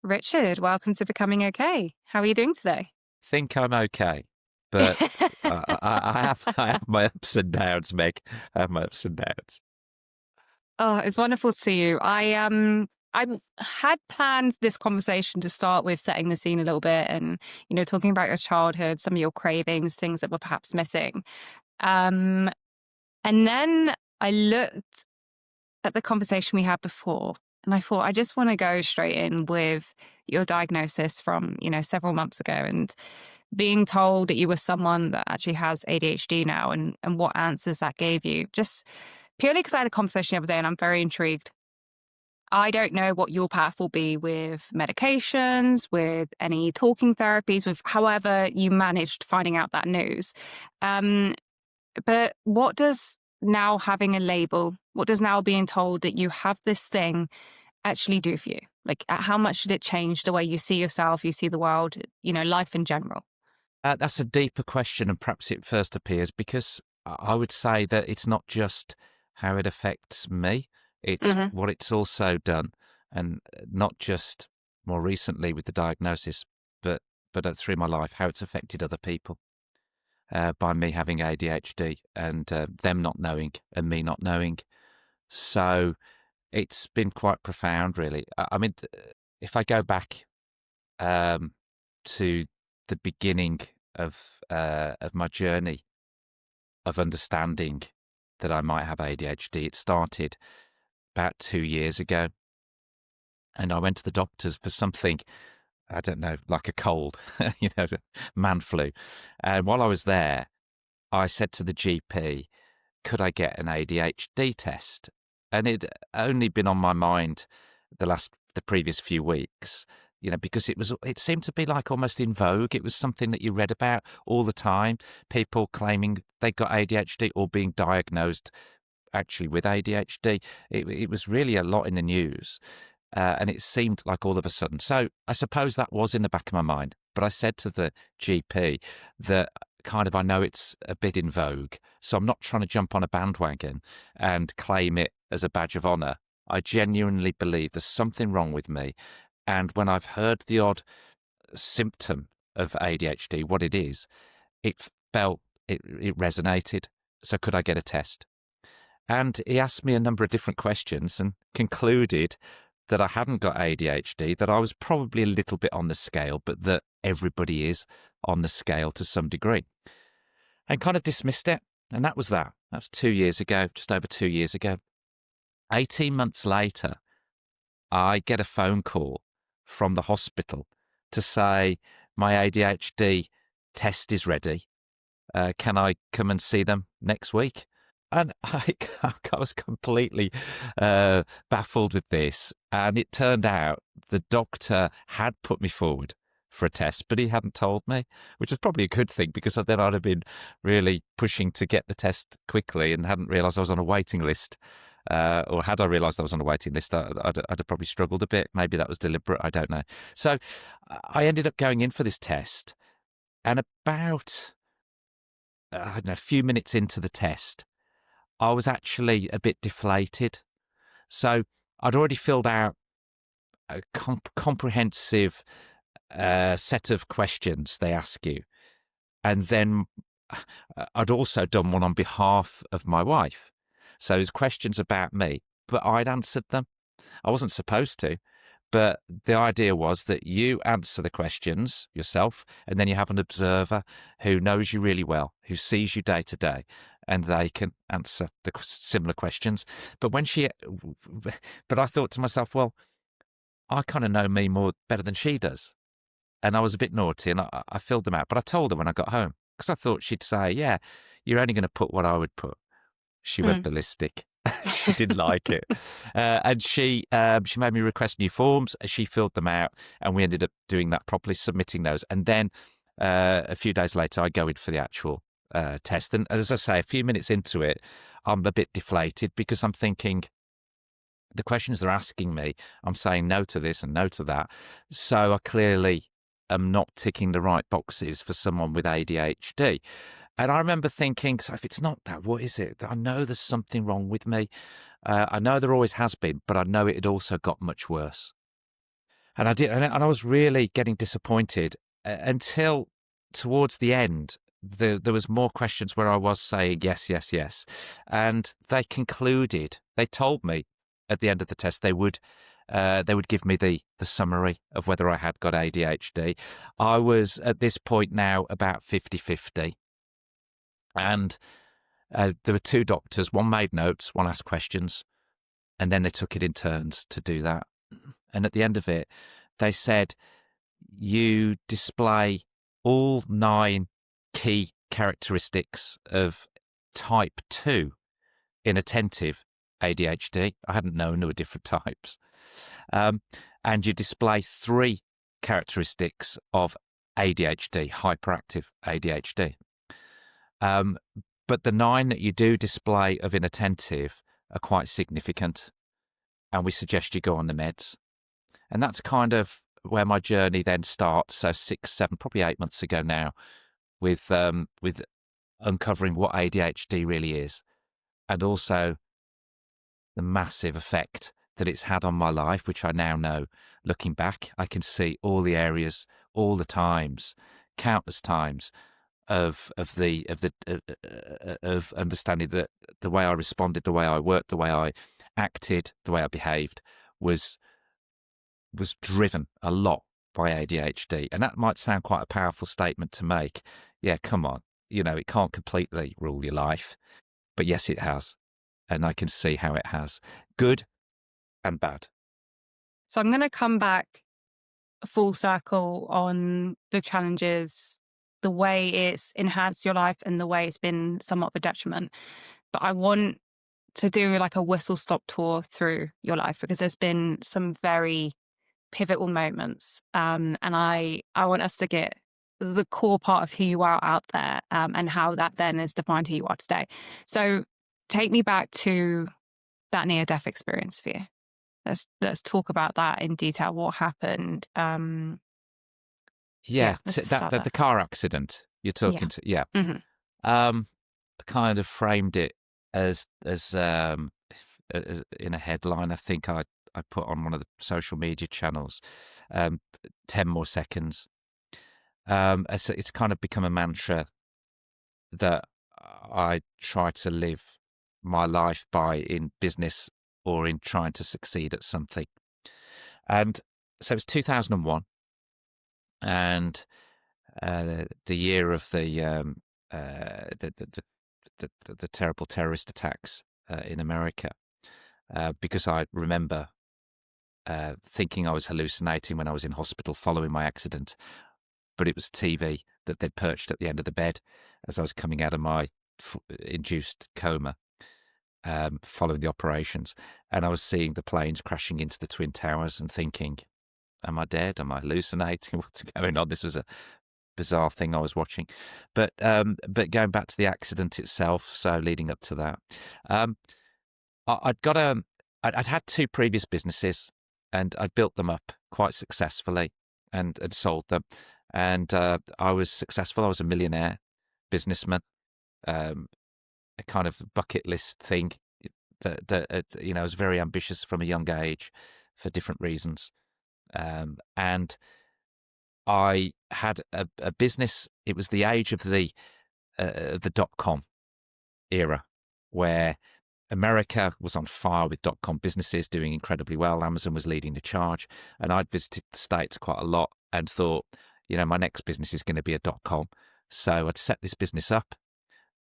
Richard, welcome to Becoming Okay. How are you doing today? Think I'm okay, but I have my ups and downs, Meg. I have my ups and downs. Oh, it's wonderful to see you. I had planned this conversation to start with setting the scene a little bit and, talking about your childhood, some of your cravings, things that were perhaps missing. Um, and then I looked at the conversation we had before and I thought I just want to go straight in with your diagnosis from, several months ago and being told that you were someone that actually has ADHD now and what answers that gave you. Just purely because I had a conversation the other day and I'm very intrigued. I don't know what your path will be with medications, with any talking therapies, with however you managed finding out that news. Um, but what does now having a label, what does now being told that you have this thing actually do for you? Like, how much did it change the way you see yourself, you see the world, life in general? That's a deeper question, and perhaps it first appears because I would say that it's not just how it affects me; it's Hmm. what it's also done, and not just more recently with the diagnosis, but through my life, how it's affected other people by me having ADHD and them not knowing and me not knowing. So it's been quite profound, really. I mean, if I go back um, to the beginning of my journey of understanding that I might have ADHD, it started about 2 years ago, and I went to the doctors for something. I don't know, like a cold, man flu. And while I was there, I said to the GP, could I get an ADHD test? And it'd only been on my mind the previous few weeks, because it seemed to be like almost in vogue. It was something that you read about all the time, people claiming they got ADHD or being diagnosed actually with ADHD. It was really a lot in the news. And it seemed like all of a sudden. So I suppose that was in the back of my mind. But I said to the GP that kind of I know it's a bit in vogue, so I'm not trying to jump on a bandwagon and claim it as a badge of honour. I genuinely believe there's something wrong with me. And when I've heard the odd symptom of ADHD, what it is, it felt, it resonated. So could I get a test? And he asked me a number of different questions and concluded that I hadn't got ADHD, that I was probably a little bit on the scale, but that everybody is on the scale to some degree, and kind of dismissed it. And that was that. That was 2 years ago, just over 2 years ago. 18 months later, I get a phone call from the hospital to say my ADHD test is ready. Can I come and see them next week? And I was completely baffled with this. And it turned out the doctor had put me forward for a test, but he hadn't told me, which was probably a good thing because then I'd have been really pushing to get the test quickly and hadn't realised I was on a waiting list. Or had I realised I was on a waiting list, I'd have probably struggled a bit. Maybe that was deliberate. I don't know. So I ended up going in for this test, and about I don't know, a few minutes into the test, I was actually a bit deflated. So I'd already filled out a comprehensive set of questions they ask you. And then I'd also done one on behalf of my wife. So there's questions about me, but I'd answered them. I wasn't supposed to. But the idea was that you answer the questions yourself, and then you have an observer who knows you really well, who sees you day to day, and they can answer the similar questions. But but I thought to myself, well, I kind of know me better than she does. And I was a bit naughty, and I filled them out. But I told her when I got home, because I thought she'd say, yeah, you're only going to put what I would put. She went Mm. ballistic. She didn't like it, and she made me request new forms. She filled them out, and we ended up doing that properly, submitting those. And then a few days later, I go in for the actual test. And as I say, a few minutes into it, I'm a bit deflated because I'm thinking the questions they're asking me, I'm saying no to this and no to that. So I clearly am not ticking the right boxes for someone with ADHD. And I remember thinking, so if it's not that, what is it? I know there's something wrong with me. I know there always has been, but I know it had also got much worse. And I did, and I was really getting disappointed until towards the end. There was more questions where I was saying yes, yes, yes, and they concluded. They told me at the end of the test they would give me the summary of whether I had got ADHD. I was at this point now about 50-50, and there were two doctors. One made notes, one asked questions, and then they took it in turns to do that. And at the end of it, they said, you display all 9 key characteristics of type 2 inattentive ADHD. I hadn't known there were different types. And you display 3 characteristics of ADHD, hyperactive ADHD. But the 9 that you do display of inattentive are quite significant, and we suggest you go on the meds. And that's kind of where my journey then starts. So 6, 7, probably 8 months ago now, with uncovering what ADHD really is, and also the massive effect that it's had on my life, which I now know. Looking back, I can see all the areas, all the times, countless times of understanding that the way I responded, the way I worked, the way I acted, the way I behaved was driven a lot by ADHD. And that might sound quite a powerful statement to make. Yeah, come on. It can't completely rule your life. But yes, it has. And I can see how it has. Good and bad. So I'm going to come back full circle on the challenges, the way it's enhanced your life and the way it's been somewhat of a detriment. But I want to do like a whistle stop tour through your life, because there's been some very pivotal moments. And I want us to get the core part of who you are out there, and how that then is defined who you are today. So take me back to that near-death experience for you. Let's talk about that in detail. What happened? The car accident you're talking to. Yeah. Mm-hmm. I kind of framed it as in a headline. I think I put on one of the social media channels, 10 more seconds. It's kind of become a mantra that I try to live my life by in business or in trying to succeed at something. And so it's 2001, and the year of the terrible terrorist attacks in America, because I remember thinking I was hallucinating when I was in hospital following my accident, but it was TV that they'd perched at the end of the bed as I was coming out of my induced coma following the operations. And I was seeing the planes crashing into the Twin Towers and thinking, am I dead? Am I hallucinating? What's going on? This was a bizarre thing I was watching. But going back to the accident itself, so leading up to that, I'd had 2 previous businesses, and I'd built them up quite successfully and sold them. And I was successful. I was a millionaire businessman, a kind of bucket list thing that I was very ambitious from a young age for different reasons. And I had a business. It was the age of the .com era, where America was on fire with .com businesses doing incredibly well. Amazon was leading the charge, and I'd visited the States quite a lot and thought, my next business is going to be a .com. So I'd set this business up.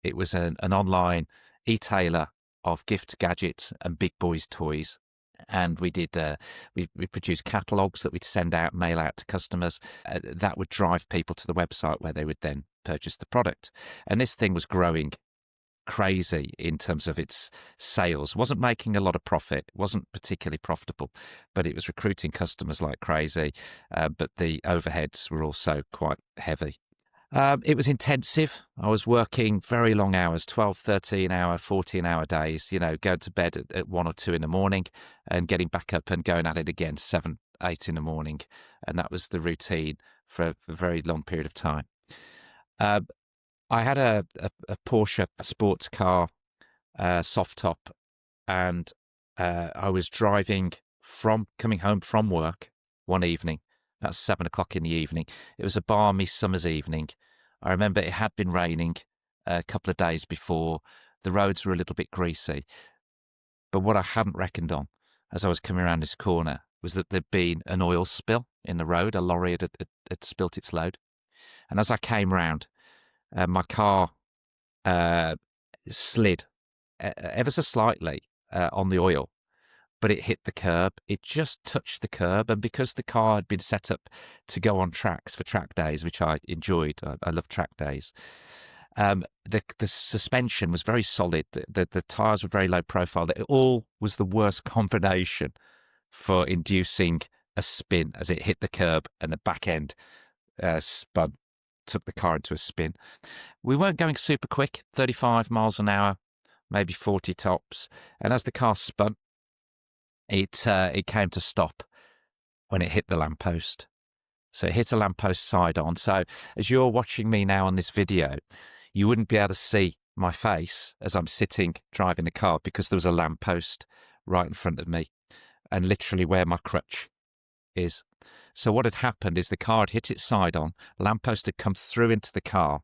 It was an online e-tailer of gift gadgets and big boys toys. And we did we produced catalogs that we'd send out, mail out to customers. That would drive people to the website where they would then purchase the product. And this thing was growing crazy in terms of its sales. Wasn't making a lot of profit, wasn't particularly profitable, but it was recruiting customers like crazy. But the overheads were also quite heavy. It was intensive. I was working very long hours, 12, 13-hour, 14-hour days, going to bed at 1 or 2 in the morning and getting back up and going at it again, 7, 8 in the morning. And that was the routine for a very long period of time. I had a Porsche sports car, soft top, and I was coming home from work one evening, about 7 o'clock in the evening. It was a balmy summer's evening. I remember it had been raining a couple of days before. The roads were a little bit greasy. But what I hadn't reckoned on as I was coming around this corner was that there'd been an oil spill in the road. A lorry had spilt its load. And as I came round, my car slid ever so slightly on the oil, but it hit the curb. It just touched the curb. And because the car had been set up to go on tracks for track days, which I enjoyed, I love track days, the suspension was very solid. The tyres were very low profile. It all was the worst combination for inducing a spin as it hit the curb, and the back end spun, took the car into a spin. We weren't going super quick, 35 miles an hour, maybe 40 tops. And as the car spun, it came to stop when it hit the lamppost. So it hit a lamppost side on. So as you're watching me now on this video, you wouldn't be able to see my face as I'm sitting driving the car because there was a lamppost right in front of me and literally where my crutch is. So what had happened is the car had hit its side on, lamppost had come through into the car.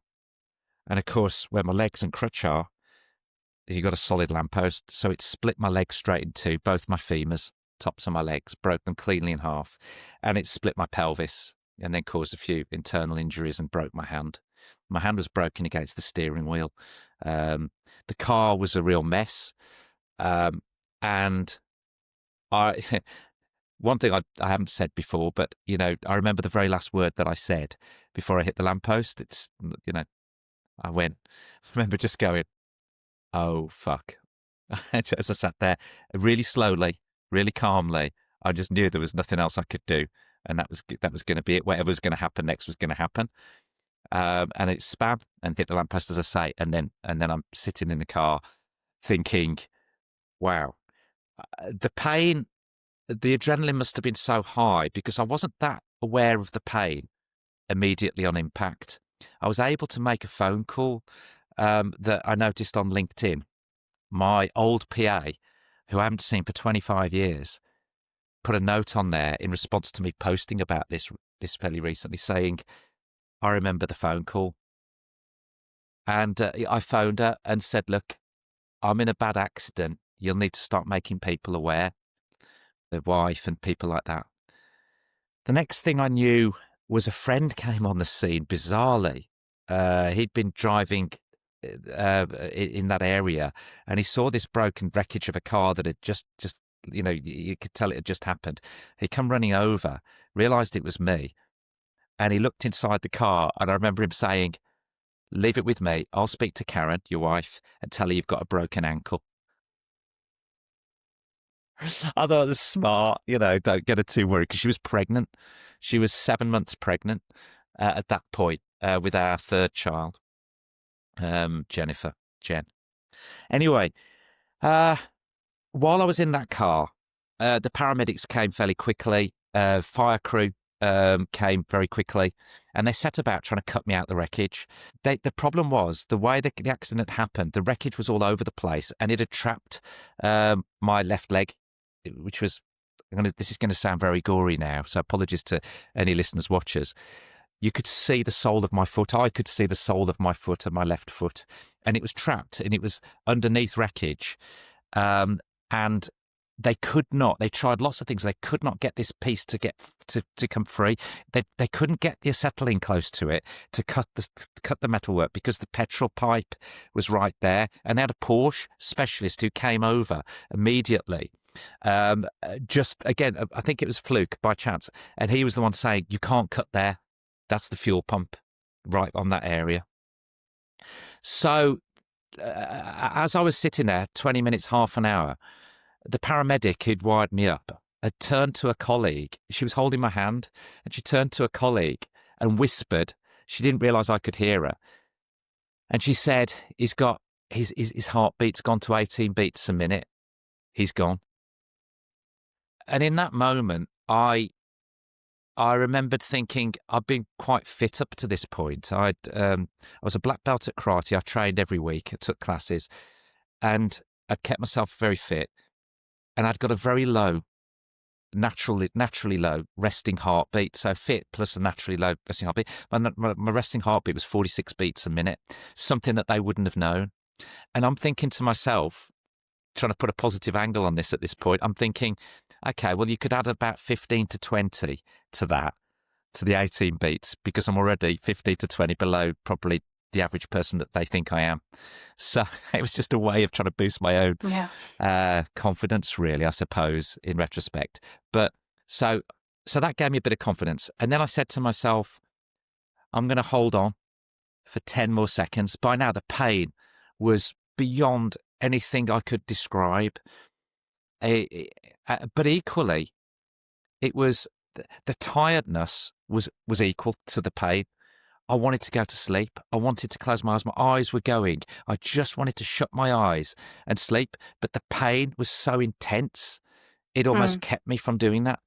And of course, where my legs and crutch are, you got a solid lamppost. So it split my legs straight in two, both my femurs, tops of my legs, broke them cleanly in half. And it split my pelvis and then caused a few internal injuries and broke my hand. My hand was broken against the steering wheel. The car was a real mess. And I, one thing I haven't said before, but, you know, I remember the very last word that I said before I hit the lamppost. It's, you know, I remember just going, oh, fuck. As I sat there really slowly, really calmly, I just knew there was nothing else I could do. And that was going to be it. Whatever was going to happen next was going to happen. And it span and hit the lamppost, as I say. And then I'm sitting in the car thinking, wow, the pain, the adrenaline must have been so high because I wasn't that aware of the pain immediately on impact. I was able to make a phone call that I noticed on LinkedIn. My old PA, who I haven't seen for 25 years, put a note on there in response to me posting about this fairly recently, saying, I remember the phone call. And I phoned her and said, look, I'm in a bad accident. You'll need to start making people aware, their wife and people like that. The next thing I knew was a friend came on the scene, bizarrely. He'd been driving in that area and he saw this broken wreckage of a car that had just, you know, you could tell it had just happened. He come running over, realised it was me, and he looked inside the car, and I remember him saying, leave it with me. I'll speak to Karen, your wife, and tell her you've got a broken ankle. I thought it was smart, you know, don't get her too worried, because she was pregnant. She was 7 months pregnant at that point with our third child, Jen. Anyway, while I was in that car, the paramedics came fairly quickly. Fire crew came very quickly, and they set about trying to cut me out the wreckage. The problem was the way the accident happened. The wreckage was all over the place, and it had trapped my left leg, which was. This is going to sound very gory now, so apologies to any listeners, watchers. You could see the sole of my foot. I could see the sole of my foot and my left foot, and it was trapped, and it was underneath wreckage. And they could not. They tried lots of things. They could not get this piece to come free. They couldn't get the acetylene close to it to cut the metalwork because the petrol pipe was right there. And they had a Porsche specialist who came over immediately. Just again, I think it was a fluke by chance, and he was the one saying, "You can't cut there. That's the fuel pump right on that area." So as I was sitting there, 20 minutes, half an hour. The paramedic who'd wired me up had turned to a colleague. She was holding my hand, and she turned to a colleague and whispered. She didn't realise I could hear her. And she said, he's got his heartbeat's gone to 18 beats a minute. He's gone. And in that moment, I remembered thinking I'd been quite fit up to this point. I was a black belt at karate. I trained every week. I took classes, and I'd kept myself very fit. And I'd got a very low naturally low resting heartbeat. So fit plus a naturally low resting heartbeat. My resting heartbeat was 46 beats a minute, something that they wouldn't have known. And I'm thinking to myself, trying to put a positive angle on this at this point, I'm thinking, okay, well, you could add about 15 to 20 to that, to the 18 beats, because I'm already 15 to 20 below probably the average person that they think I am. So it was just a way of trying to boost my own confidence, really, I suppose, in retrospect. But so that gave me a bit of confidence. And then I said to myself, I'm going to hold on for 10 more seconds. By now, the pain was beyond anything I could describe. But equally, it was the tiredness was equal to the pain. I wanted to go to sleep. I wanted to close my eyes. My eyes were going. I just wanted to shut my eyes and sleep. But the pain was so intense, it almost kept me from doing that.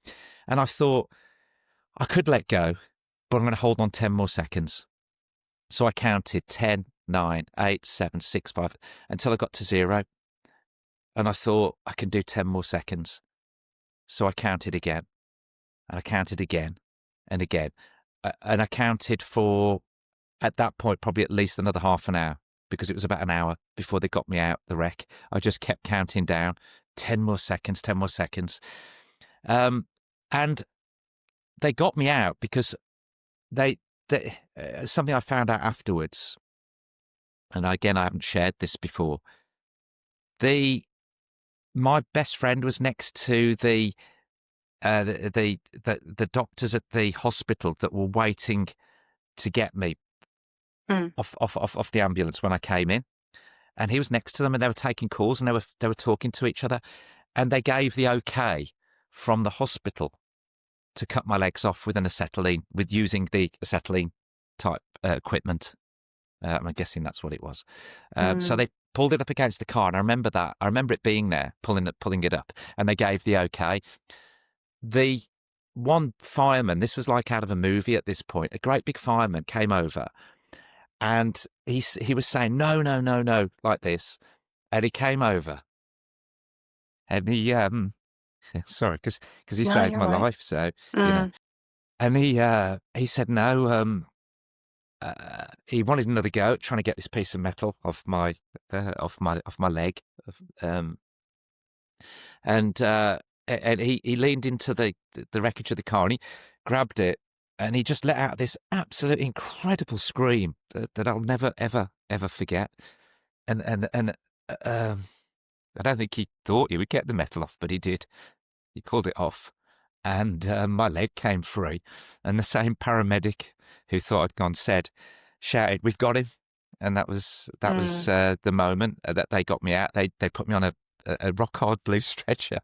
And I thought, I could let go, but I'm going to hold on 10 more seconds. So I counted 10, 9, 8, 7, 6, 5, until I got to 0. And I thought, I can do 10 more seconds. So I counted again. And I counted again and again. And I counted for, at that point, probably at least another half an hour, because it was about an hour before they got me out the wreck. I just kept counting down, 10 more seconds, 10 more seconds. And they got me out because they something I found out afterwards, and again, I haven't shared this before. My best friend was next to the doctors at the hospital that were waiting to get me off the ambulance when I came in, and he was next to them, and they were taking calls, and they were talking to each other, and they gave the okay from the hospital to cut my legs off with an acetylene, with using the acetylene type equipment. I'm guessing that's what it was. So they pulled it up against the car, and I remember that. I remember it being there, pulling it up, and they gave the okay. The one fireman, this was like out of a movie at this point, a great big fireman came over, and he was saying, no, no, no, no, like this. And he came over, and he, sorry, because he saved my life, so, you know. And he said, no, he wanted another go at trying to get this piece of metal off my leg. And he leaned into the wreckage of the car, and he grabbed it, and he just let out this absolute incredible scream that I'll never, ever, ever forget. And I don't think he thought he would get the metal off, but he did. He pulled it off, and my leg came free. And the same paramedic who thought I'd gone shouted, "We've got him!" And that was the moment that they got me out. They put me on a rock hard blue stretcher.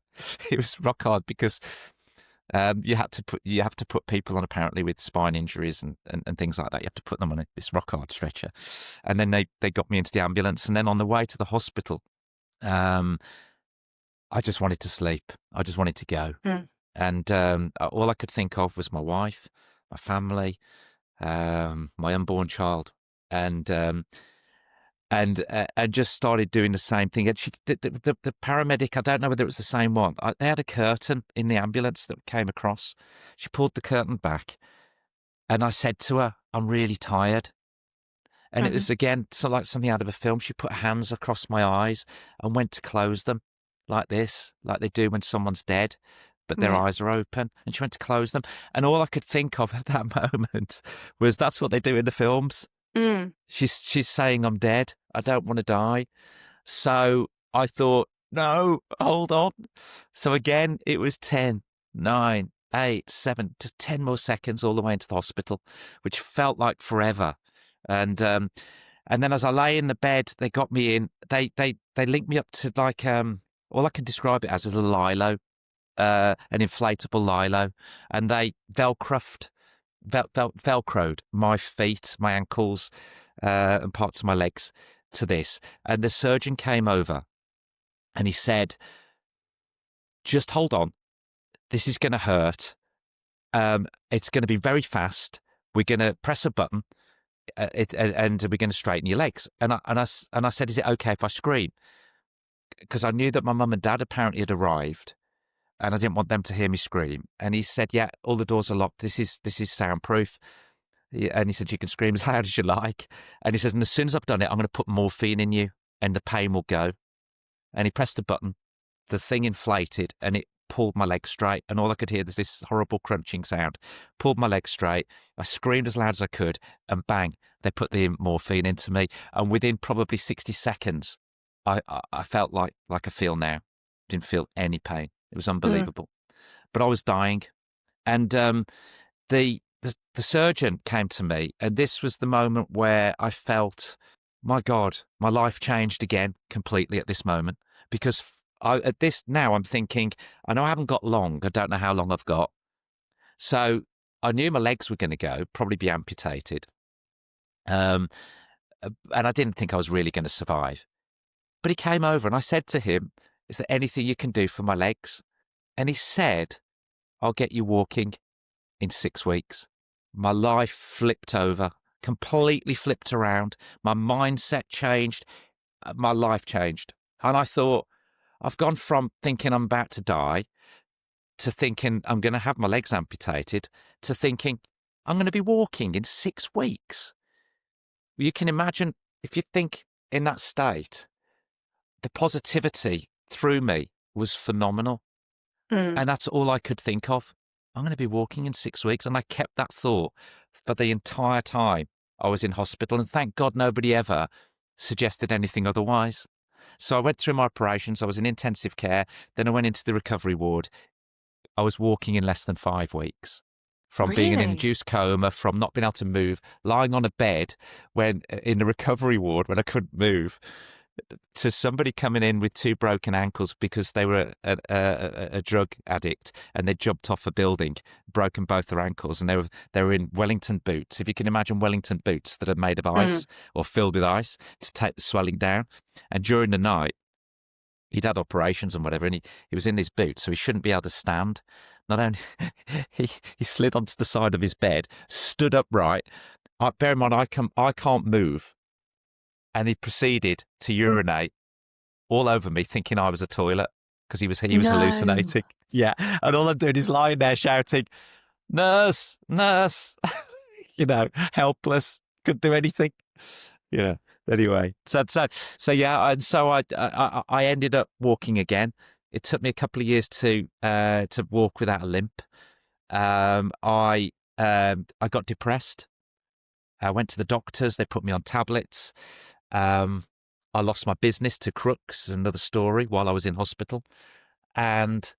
It was rock hard because you have to put people on, apparently, with spine injuries and things like that. You have to put them on this rock hard stretcher, and then they got me into the ambulance. And then on the way to the hospital, I just wanted to sleep. I just wanted to go, and all I could think of was my wife, my family, my unborn child, and just started doing the same thing. And the paramedic, I don't know whether it was the same one. They had a curtain in the ambulance that came across. She pulled the curtain back, and I said to her, "I'm really tired." And it was, again, so like something out of a film. She put her hands across my eyes and went to close them like this, like they do when someone's dead, but their eyes are open. And she went to close them. And all I could think of at that moment was, that's what they do in the films. She's saying, "I'm dead. I don't want to die." So I thought, no, hold on. So again, it was 10, 9, 8, 7, just 10 more seconds all the way into the hospital, which felt like forever. And then as I lay in the bed, they got me in. They linked me up to like all I can describe it as is a lilo, an inflatable lilo, and they velcroed my feet, my ankles, and parts of my legs to this. And the surgeon came over, and he said, "Just hold on. This is going to hurt. It's going to be very fast. We're going to press a button, and we're going to straighten your legs." And I said, "Is it okay if I scream?" Because I knew that my mum and dad apparently had arrived, and I didn't want them to hear me scream. And he said, "Yeah, all the doors are locked. This is soundproof." And he said, "You can scream as loud as you like." And he says, "And as soon as I've done it, I'm going to put morphine in you, and the pain will go." And he pressed a button. The thing inflated, and it pulled my leg straight. And all I could hear was this horrible crunching sound. Pulled my leg straight. I screamed as loud as I could, and bang, they put the morphine into me. And within probably 60 seconds, I felt like I feel now. Didn't feel any pain. It was Mm. unbelievable. But I was dying. And the surgeon came to me, and this was the moment where I felt, my God, my life changed again completely at this moment. Because at this now, I'm thinking, I know I haven't got long. I don't know how long I've got. So I knew my legs were going to go, probably be amputated. And I didn't think I was really going to survive. But he came over, and I said to him, "Is there anything you can do for my legs?" And he said, "I'll get you walking in 6 weeks." My life flipped over, completely flipped around. My mindset changed. My life changed. And I thought, I've gone from thinking I'm about to die to thinking I'm going to have my legs amputated to thinking I'm going to be walking in 6 weeks. You can imagine, if you think in that state, the positivity through me was phenomenal. Mm. And that's all I could think of. I'm going to be walking in 6 weeks. And I kept that thought for the entire time I was in hospital. And thank God nobody ever suggested anything otherwise. So I went through my operations. I was in intensive care. Then I went into the recovery ward. I was walking in less than 5 weeks. From being in an Really? induced coma, from not being able to move, lying on a bed when in the recovery ward when I couldn't move, to somebody coming in with 2 broken ankles because they were a drug addict and they jumped off a building, broken both their ankles, and they were in Wellington boots. If you can imagine Wellington boots that are made of ice or filled with ice to take the swelling down. And during the night, he'd had operations and whatever, and he was in his boots, so he shouldn't be able to stand. Not only he slid onto the side of his bed, stood upright. Bear in mind, I can't move. And he proceeded to urinate all over me, thinking I was a toilet because he was No. hallucinating. Yeah, and all I'm doing is lying there shouting, "Nurse, nurse," helpless, couldn't do anything. Anyway, so yeah, and so I ended up walking again. It took me a couple of years to walk without a limp. I got depressed. I went to the doctors. They put me on tablets. I lost my business to crooks, another story, while I was in hospital. And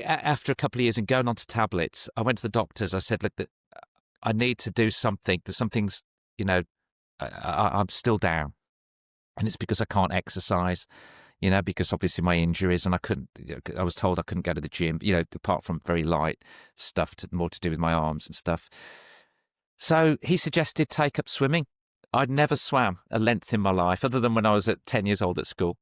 after a couple of years and going on to tablets, I went to the doctors. I said, "Look, I need to do something. There's something's, I'm still down. And it's because I can't exercise, because obviously my injuries, and I was told I couldn't go to the gym, apart from very light stuff, more to do with my arms and stuff." So he suggested take up swimming. I'd never swam a length in my life other than when I was at 10 years old at school.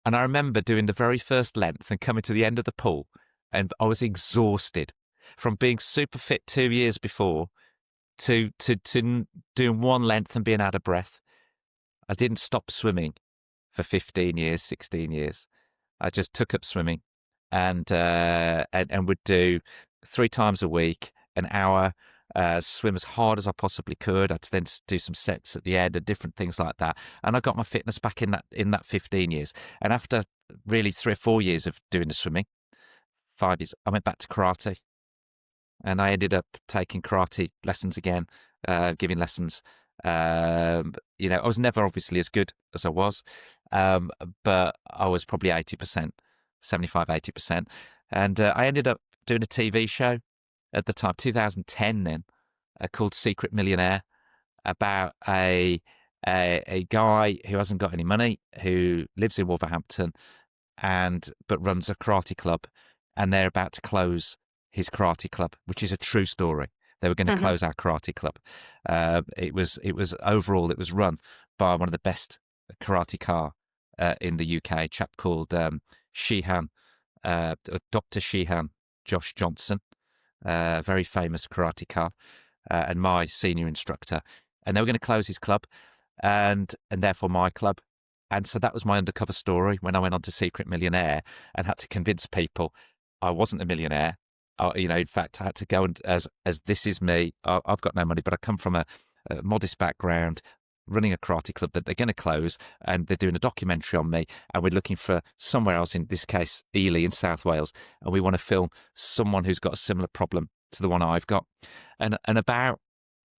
And I remember doing the very first length and coming to the end of the pool, and I was exhausted from being super fit 2 years before to doing one length and being out of breath. I didn't stop swimming for 15 years, 16 years. I just took up swimming and would do 3 times a week, an hour, swim as hard as I possibly could. I'd then do some sets at the end and different things like that. And I got my fitness back in that 15 years. And after really 3 or 4 years of doing the swimming, 5 years, I went back to karate. And I ended up taking karate lessons again, giving lessons. I was never obviously as good as I was, but I was probably 80%, 75, 80%. And I ended up doing a TV show at the time, 2010 then, called Secret Millionaire, about a guy who hasn't got any money, who lives in Wolverhampton, but runs a karate club, and they're about to close his karate club, which is a true story. They were going to close our karate club. It was run by one of the best karateka in the UK, a chap called Shihan, Dr. Shihan Josh Johnson, very famous karateka, and my senior instructor. And they were going to close his club, and therefore my club. And so that was my undercover story when I went on to Secret Millionaire and had to convince people I wasn't a millionaire. In fact, I had to go and as this is me. I've got no money, but I come from a modest background, running a karate club that they're going to close, and they're doing a documentary on me, and we're looking for somewhere else, in this case, Ely in South Wales, and we want to film someone who's got a similar problem to the one I've got. And about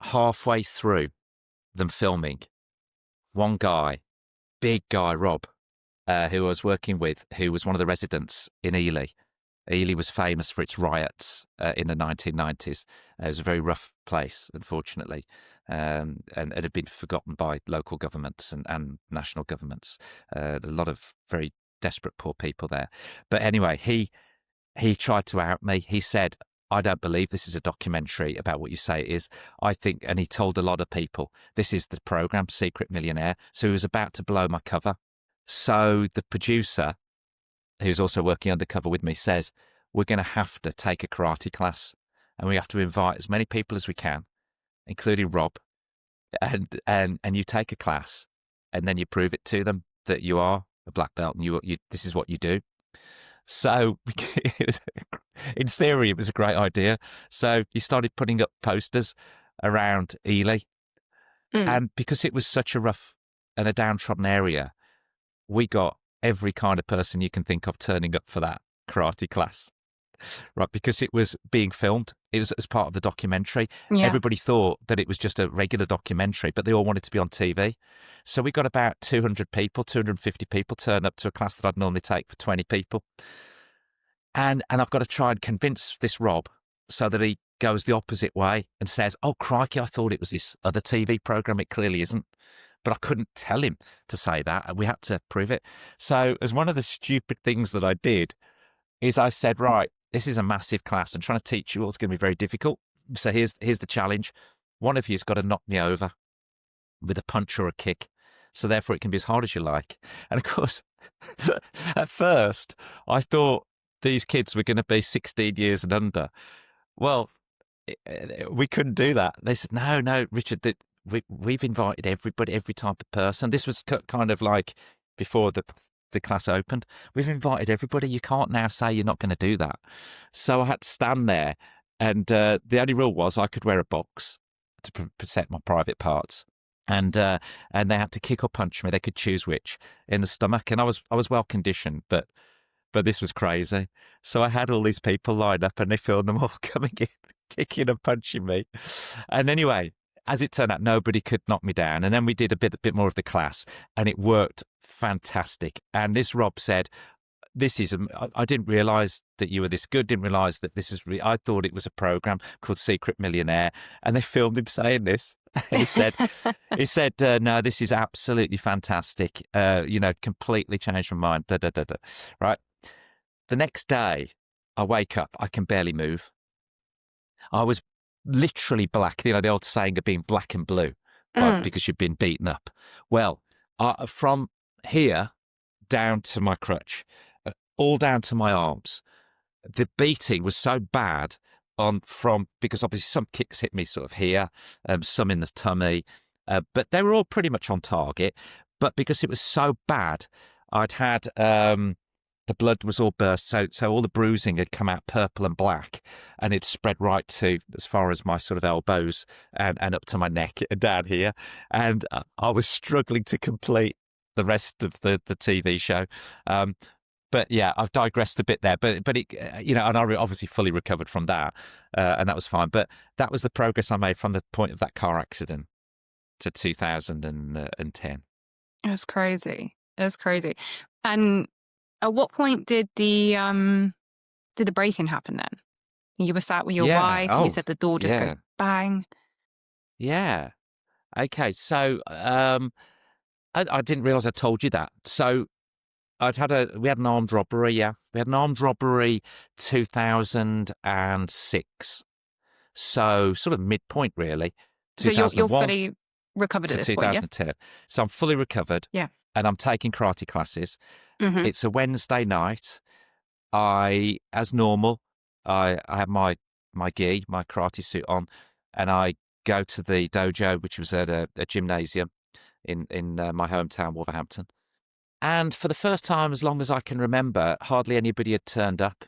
halfway through them filming, one guy, big guy, Rob, who I was working with, who was one of the residents in Ely. Ely was famous for its riots in the 1990s. It was a very rough place, unfortunately, and it had been forgotten by local governments and national governments. A lot of very desperate poor people there. But anyway, he tried to out me. He said, I don't believe this is a documentary about what you say it is. I think, and he told a lot of people, this is the program, Secret Millionaire. So he was about to blow my cover. So the producer, who's also working undercover with me, says, we're going to have to take a karate class and we have to invite as many people as we can, including Rob, and you take a class and then you prove it to them that you are a black belt and you this is what you do. So in theory, it was a great idea. So he started putting up posters around Ely. And because it was such a rough and a downtrodden area, we got every kind of person you can think of turning up for that karate class, right? Because it was being filmed. It was as part of the documentary. Yeah. Everybody thought that it was just a regular documentary, but they all wanted to be on TV. So we got about 200 people, 250 people turn up to a class that I'd normally take for 20 people. And I've got to try and convince this Rob so that he goes the opposite way and says, oh, crikey, I thought it was this other TV program. It clearly isn't. But I couldn't tell him to say that. We had to prove it. So as one of the stupid things that I did is I said, right, this is a massive class. I'm trying to teach you all. It's going to be very difficult. So here's the challenge. One of you's got to knock me over with a punch or a kick. So therefore it can be as hard as you like. And of course, at first I thought these kids were going to be 16 years and under. Well, we couldn't do that. They said, no, Richard, we've invited everybody, every type of person. This was kind of like before the class opened. We've invited everybody. You can't now say you're not going to do that. So I had to stand there, and the only rule was I could wear a box to protect my private parts, and they had to kick or punch me. They could choose which in the stomach, and I was well conditioned, but this was crazy. So I had all these people lined up, and they filmed them all coming in, kicking and punching me. And anyway, as it turned out, nobody could knock me down. And then we did a bit more of the class, and it worked fantastic. And this Rob said, I didn't realise that you were this good, didn't realise that this is I thought it was a program called Secret Millionaire. And they filmed him saying this. he said, no, this is absolutely fantastic. Completely changed my mind. Right. The next day, I wake up, I can barely move. I was literally black. You know, the old saying of being black and blue, right, because you've been beaten up. Well, from here down to my crutch, all down to my arms, the beating was so bad because obviously some kicks hit me sort of here, some in the tummy, but they were all pretty much on target. But because it was so bad, I'd had the blood was all burst, so all the bruising had come out purple and black, and it spread right to as far as my sort of elbows and up to my neck and down here. And I was struggling to complete the rest of the TV show. But yeah, I've digressed a bit there. But it, and I obviously fully recovered from that, and that was fine. But that was the progress I made from the point of that car accident to 2010. It's crazy. It's crazy. And at what point did the break-in happen then? You were sat with your wife, and you said the door just goes bang. Yeah. Okay. So I didn't realise I told you that. So we had an armed robbery. Yeah, we had an armed robbery 2006. So sort of midpoint really. So you're fully recovered at this point, yeah? 2010. So I'm fully recovered. Yeah. And I'm taking karate classes. Mm-hmm. It's a Wednesday night. As normal, I have my gi, my karate suit on, and I go to the dojo, which was at a gymnasium in my hometown, Wolverhampton. And for the first time, as long as I can remember, hardly anybody had turned up.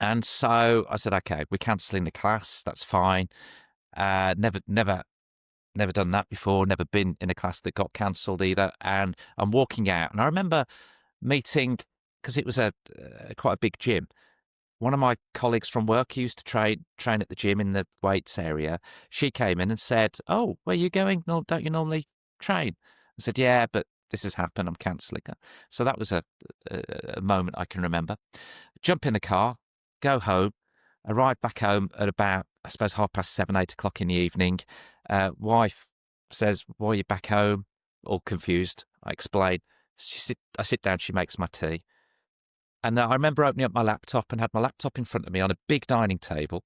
And so I said, okay, we're cancelling the class. That's fine. Never done that before. Never been in a class that got cancelled either. And I'm walking out, and I remember meeting, because it was quite a big gym. One of my colleagues from work who used to train at the gym in the weights area. She came in and said, "Oh, where are you going? No, don't you normally train?" I said, "Yeah, but this has happened. I'm cancelling it." So that was a moment I can remember. Jump in the car, go home, arrive back home at about, I suppose, 7:30, 8 o'clock in the evening. Wife says, "Why are you back home?" All confused. I explain. I sit down. She makes my tea. And I remember opening up my laptop and had my laptop in front of me on a big dining table.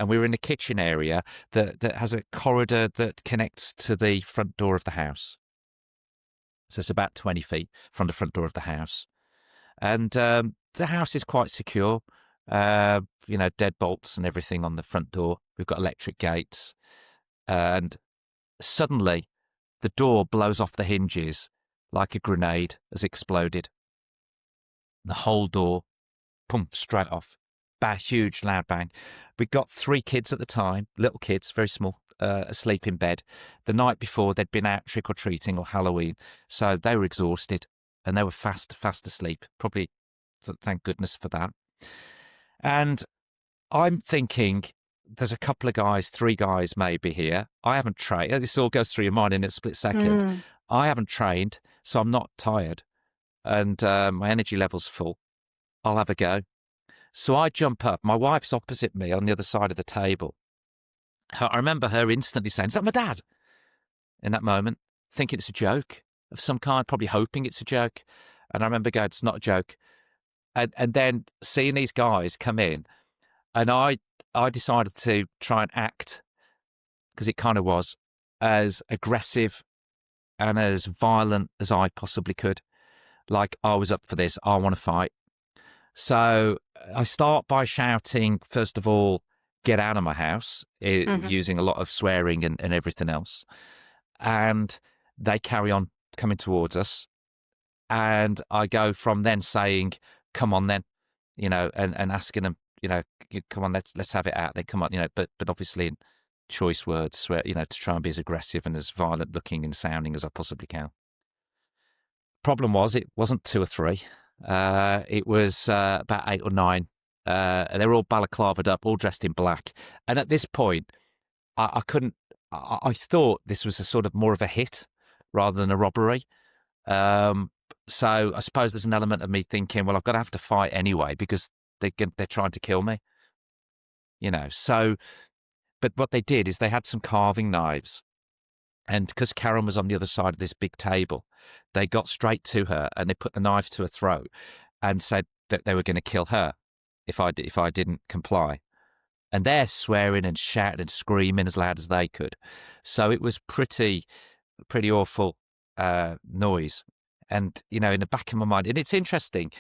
And we were in the kitchen area that has a corridor that connects to the front door of the house. So it's about 20 feet from the front door of the house. And the house is quite secure. Deadbolts and everything on the front door. We've got electric gates. And suddenly the door blows off the hinges like a grenade has exploded. The whole door, pump, straight off. Bang, huge, loud bang. We got 3 kids at the time, little kids, very small, asleep in bed. The night before, they'd been out trick-or-treating or Halloween, so they were exhausted, and they were fast asleep. Probably, thank goodness for that. And I'm thinking, there's a couple of guys, 3 guys maybe here. I haven't trained. This all goes through your mind in a split second. I haven't trained, so I'm not tired, and my energy level's full. I'll have a go. So I jump up. My wife's opposite me on the other side of the table. I remember her instantly saying, "Is that my dad?" In that moment, thinking it's a joke of some kind, probably hoping it's a joke. And I remember going, "It's not a joke." And then seeing these guys come in, and I decided to try and act, because it kind of was, as aggressive and as violent as I possibly could. Like, I was up for this. I want to fight. So I start by shouting, first of all, "Get out of my house," using a lot of swearing and everything else. And they carry on coming towards us. And I go from then saying, "Come on then," and asking them, "Come on, let's have it out. Then come on," but obviously in choice words, swear, to try and be as aggressive and as violent looking and sounding as I possibly can. Problem was, it wasn't 2 or 3. It was about 8 or 9. They were all balaclavaed up, all dressed in black. And at this point, I couldn't. I thought this was a sort of more of a hit rather than a robbery. So I suppose there's an element of me thinking, well, I've got to have to fight anyway because they're trying to kill me. So, but what they did is they had some carving knives. And because Karen was on the other side of this big table, they got straight to her and they put the knife to her throat and said that they were going to kill her if I didn't comply. And they're swearing and shouting and screaming as loud as they could. So it was pretty awful noise. And, in the back of my mind, and it's interesting,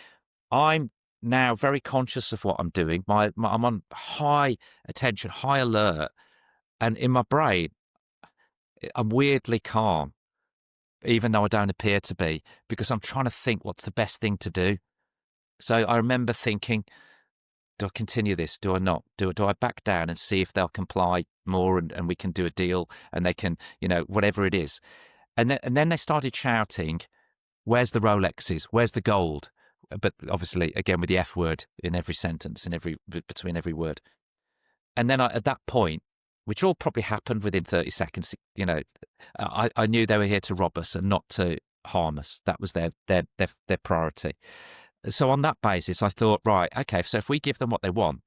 I'm now very conscious of what I'm doing. I'm on high attention, high alert. And in my brain, I'm weirdly calm, even though I don't appear to be, because I'm trying to think what's the best thing to do. So I remember thinking, do I continue this? Do I not? Do I back down and see if they'll comply more and we can do a deal and they can, whatever it is. And then they started shouting, "Where's the Rolexes? Where's the gold?" But obviously, again, with the F word in every sentence, between every word. And then at that point, which all probably happened within 30 seconds, I knew they were here to rob us and not to harm us. That was their priority. So on that basis, I thought, right, okay, so if we give them what they want,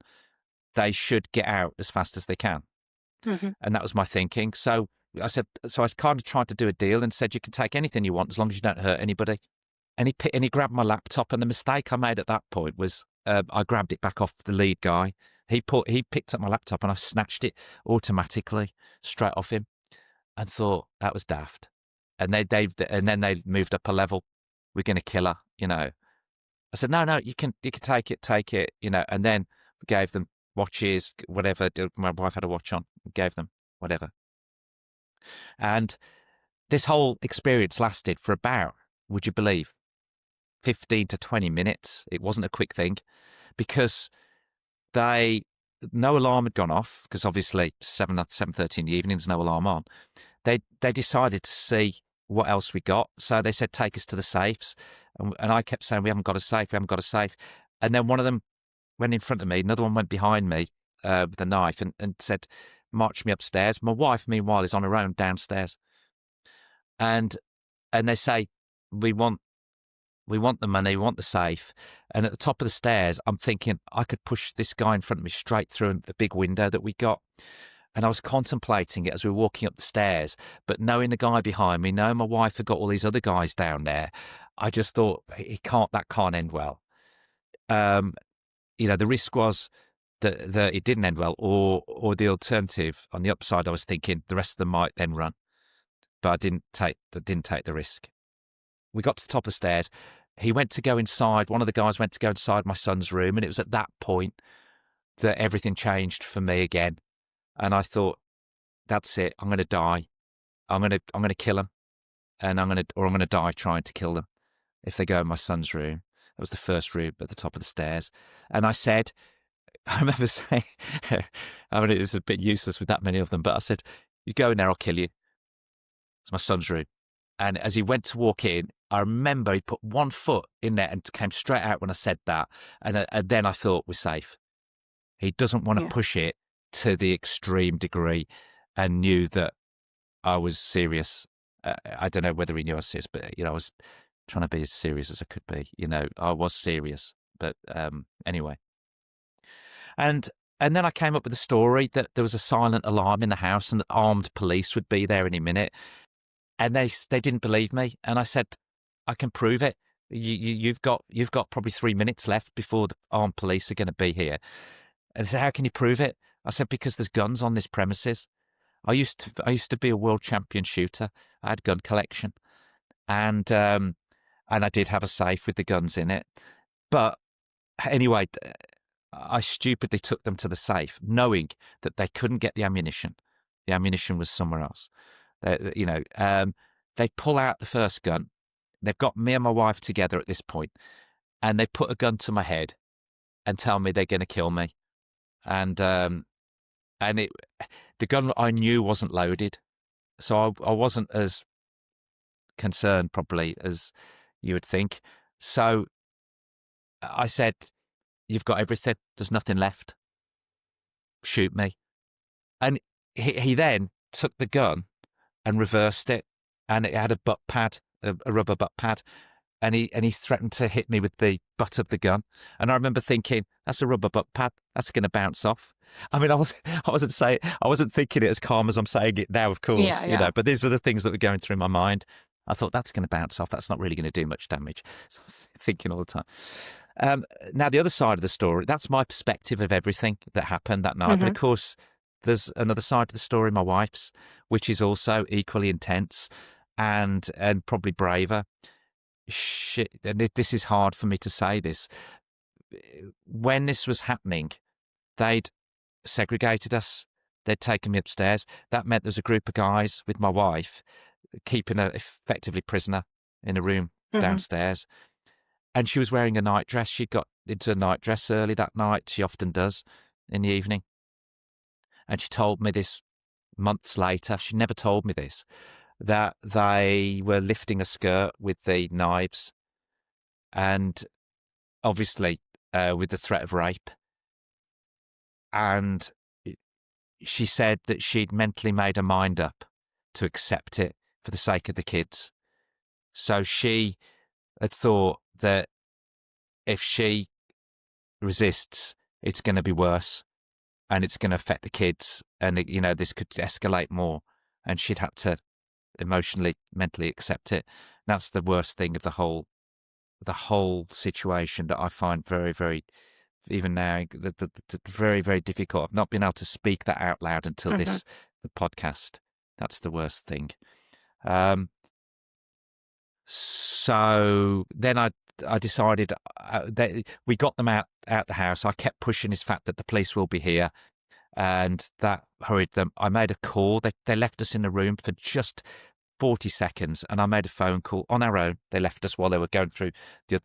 they should get out as fast as they can. And that was my thinking. So I kind of tried to do a deal and said, "You can take anything you want as long as you don't hurt anybody." And he grabbed my laptop, and the mistake I made at that point was I grabbed it back off the lead guy. He picked up my laptop and I snatched it automatically straight off him, and thought that was daft. And then they moved up a level. "We're going to kill her," I said, "No, you can take it," And then we gave them watches, whatever. My wife had a watch on. We gave them whatever. And this whole experience lasted for about would you believe, 15 to 20 minutes. It wasn't a quick thing because no alarm had gone off because obviously 7:30 in the evening, there's no alarm on. They decided to see what else we got. So they said, take us to the safes. And I kept saying, we haven't got a safe, we haven't got a safe. And then one of them went in front of me, another one went behind me with a knife and said, march me upstairs. My wife, meanwhile, is on her own downstairs. And they say, we want the money, we want the safe. And at the top of the stairs, I'm thinking I could push this guy in front of me straight through the big window that we got. And I was contemplating it as we were walking up the stairs, but knowing the guy behind me, knowing my wife had got all these other guys down there, I just thought that can't end well. The risk was that it didn't end well, or the alternative on the upside, I was thinking the rest of them might then run, but I didn't take the risk. We got to the top of the stairs. He went to go inside. One of the guys went to go inside my son's room, and it was at that point that everything changed for me again. And I thought, that's it. I'm going to die. I'm going to kill them, and I'm going to die trying to kill them if they go in my son's room. That was the first room at the top of the stairs. And I said, I remember saying, I mean, it was a bit useless with that many of them, but I said, you go in there, I'll kill you. It's my son's room. And as he went to walk in, I remember he put one foot in there and came straight out when I said that. And then I thought, we're safe. He doesn't want to push it to the extreme degree, and knew that I was serious. I don't know whether he knew I was serious, but, I was trying to be as serious as I could be. I was serious. But anyway. And then I came up with a story that there was a silent alarm in the house and that armed police would be there any minute. And they didn't believe me. And I said, I can prove it. You've got probably 3 minutes left before the armed police are going to be here. And they said, how can you prove it? I said, because there's guns on this premises. I used to be a world champion shooter. I had gun collection, and I did have a safe with the guns in it. But anyway, I stupidly took them to the safe, knowing that they couldn't get the ammunition. The ammunition was somewhere else. They pull out the first gun. They've got me and my wife together at this point, and they put a gun to my head and tell me they're going to kill me. And the gun I knew wasn't loaded, so I wasn't as concerned probably as you would think. So I said, you've got everything. There's nothing left. Shoot me. And he then took the gun and reversed it, and it had a butt pad, a rubber butt pad, and he threatened to hit me with the butt of the gun. And I remember thinking, that's a rubber butt pad. That's going to bounce off. I mean, I wasn't thinking it as calm as I'm saying it now, of course, but these were the things that were going through my mind. I thought, that's going to bounce off. That's not really going to do much damage. So I was thinking all the time. Now, the other side of the story, that's my perspective of everything that happened that night. Mm-hmm. But of course, there's another side to the story, my wife's, which is also equally intense and probably braver. And this is hard for me to say this. When this was happening, they'd segregated us. They'd taken me upstairs. That meant there was a group of guys with my wife keeping her effectively prisoner in a room downstairs. And she was wearing a nightdress. She got into a nightdress early that night. She often does in the evening. And she told me this months later. She never told me this, that they were lifting a skirt with the knives and obviously with the threat of rape. And she said that she'd mentally made her mind up to accept it for the sake of the kids. So she had thought that if she resists, it's going to be worse and it's going to affect the kids, and this could escalate more, and she'd had to emotionally, mentally accept it. And that's the worst thing of the whole situation that I find very, very, even now, very, very difficult. I've not been able to speak that out loud until the podcast. That's the worst thing. So then I decided that we got them out the house. I kept pushing this fact that the police will be here, and that hurried them. I made a call. They left us in the room for just 40 seconds, and I made a phone call on our own. They left us while they were going through the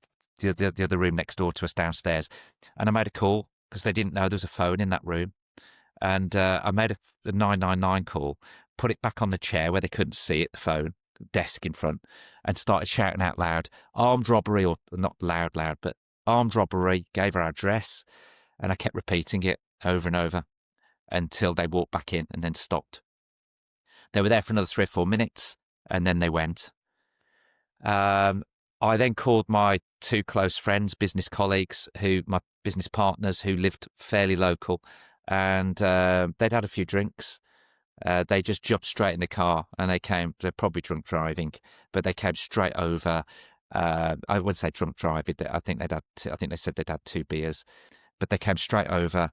other room next door to us downstairs. And I made a call because they didn't know there was a phone in that room. And I made a 999 call, put it back on the chair where they couldn't see it, the phone, desk in front, and started shouting out loud, armed robbery, or not loud, but armed robbery, gave her our address. And I kept repeating it over and over until they walked back in and then stopped. They were there for another 3 or 4 minutes, and then they went. I then called my 2 close friends, business colleagues, my business partners who lived fairly local, and they'd had a few drinks. They just jumped straight in the car, and they're probably drunk driving, but they came straight over. I wouldn't say drunk driving. I think they said they'd had 2 beers, but they came straight over,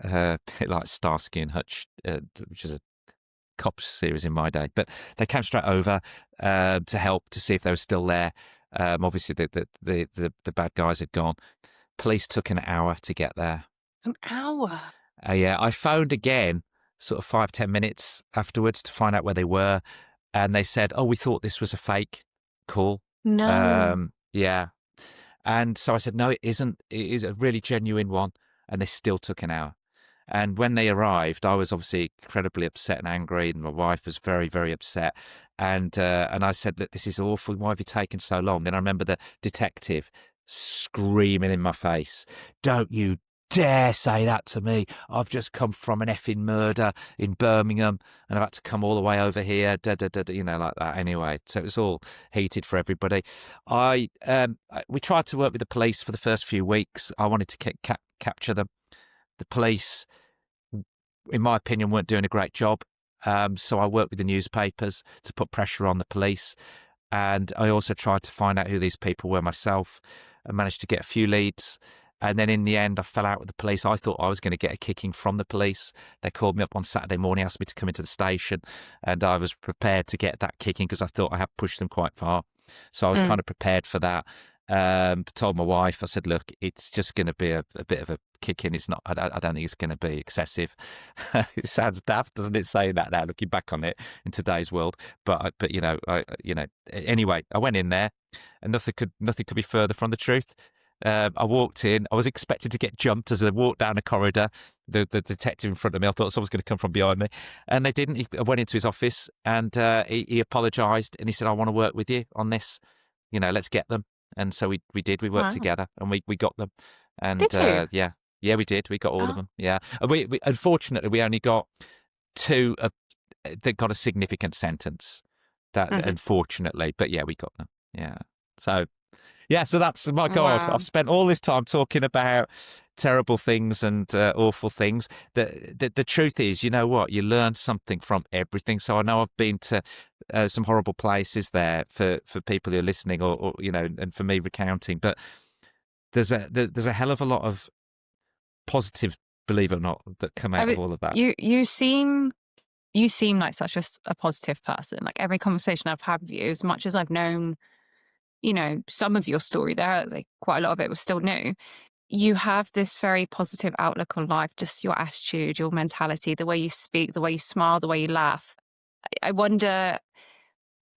like Starsky and Hutch, which is a cops series in my day, but they came straight over to help, to see if they were still there. Obviously the bad guys had gone. Police took an hour to get there. An hour? Yeah, I phoned again sort of 5-10 minutes afterwards to find out where they were, and they said, we thought this was a fake call. No. Yeah. And so I said, no, it isn't. It is a really genuine one. And they still took an hour. And when they arrived, I was obviously incredibly upset and angry, and my wife was very, very upset. And I said, look, this is awful. Why have you taken so long? And I remember the detective screaming in my face, don't you dare say that to me. I've just come from an effing murder in Birmingham, and I've had to come all the way over here, like that. Anyway, so it was all heated for everybody. We tried to work with the police for the first few weeks. I wanted to capture them. The police, in my opinion, weren't doing a great job. So I worked with the newspapers to put pressure on the police. And I also tried to find out who these people were myself, and managed to get a few leads. And then in the end, I fell out with the police. I thought I was going to get a kicking from the police. They called me up on Saturday morning, asked me to come into the station, and I was prepared to get that kicking because I thought I had pushed them quite far. So I was kind of prepared for that. Told my wife, I said, look, it's just going to be a bit of a kicking. It's not, I don't think it's going to be excessive. It sounds daft, doesn't it, saying that now, looking back on it in today's world. But anyway, I went in there, and nothing could be further from the truth. I walked in. I was expected to get jumped as I walked down a corridor. The detective in front of me, I thought someone was going to come from behind me, and they didn't. I went into his office, and he apologised, and he said, I want to work with you on this. Let's get them. And so we did. We worked together, and we got them. And did you? Yeah, we did. We got all of them. Yeah. And we unfortunately, we only got 2 that got a significant sentence. Unfortunately, but yeah, we got them. Yeah. So that's, my God, Wow. I've spent all this time talking about terrible things and awful things. The truth is, you know what? You learn something from everything. So I know I've been to some horrible places there for people who are listening, or and for me recounting. But there's a hell of a lot of positive, believe it or not, that come out of all of that. You seem like such a positive person. Like every conversation I've had with you, as much as I've known, some of your story there, like quite a lot of it was still new. You have this very positive outlook on life, just your attitude, your mentality, the way you speak, the way you smile, the way you laugh. I wonder,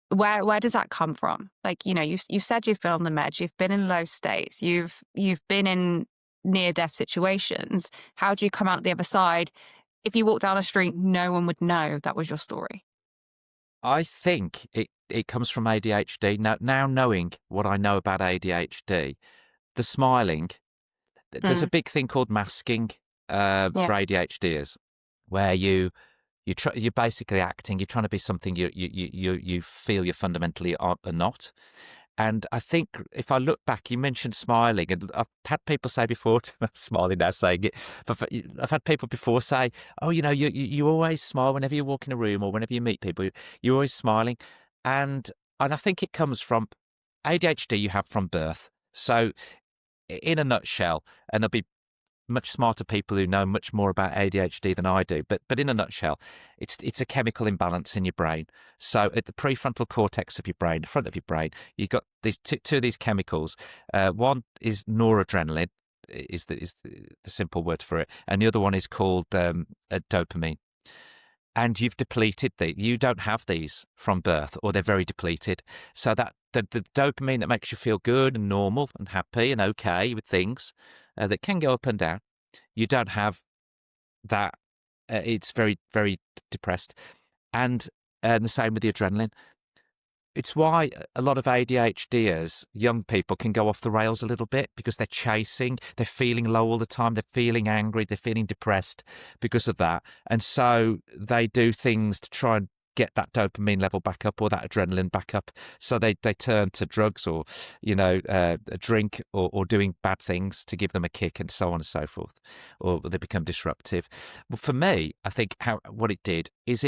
where does that come from? Like, you've said you've been on the meds, you've been in low states, you've been in near-death situations. How do you come out the other side? If you walk down a street, no one would know that was your story. I think it comes from ADHD. Now knowing what I know about ADHD, the smiling, there's a big thing called masking for ADHDers, where you're basically acting. You're trying to be something you feel you fundamentally are not. And I think if I look back, you mentioned smiling, and I've had people say before, I'm smiling now saying it, but I've had people before say, oh, you always smile whenever you walk in a room or whenever you meet people, you're always smiling. And I think it comes from ADHD you have from birth. So in a nutshell, and there'll be much smarter people who know much more about ADHD than I do. But in a nutshell, it's a chemical imbalance in your brain. So at the prefrontal cortex of your brain, the front of your brain, you've got these two of these chemicals. One is noradrenaline, is the simple word for it, and the other one is called dopamine. and you've depleted you don't have these from birth, or they're very depleted. So that the dopamine that makes you feel good and normal and happy and okay with things that can go up and down, you don't have that. It's very, very depressed. And the same with the adrenaline. It's why a lot of ADHDers, young people, can go off the rails a little bit, because they're chasing, they're feeling low all the time, they're feeling angry, they're feeling depressed because of that. And so they do things to try and get that dopamine level back up, or that adrenaline back up. So they turn to drugs, or, a drink, or doing bad things to give them a kick, and so on and so forth, or they become disruptive. Well, for me, I think what it did is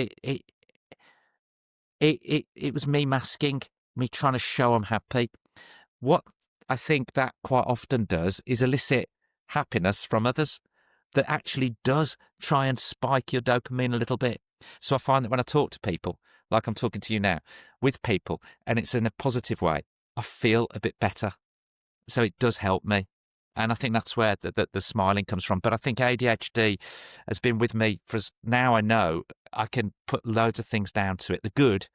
it was me masking, me trying to show I'm happy. What I think that quite often does is elicit happiness from others that actually does try and spike your dopamine a little bit. So I find that when I talk to people, like I'm talking to you now, with people, and it's in a positive way, I feel a bit better. So it does help me. And I think that's where the smiling comes from. But I think ADHD has been with me now I know I can put loads of things down to it. The good,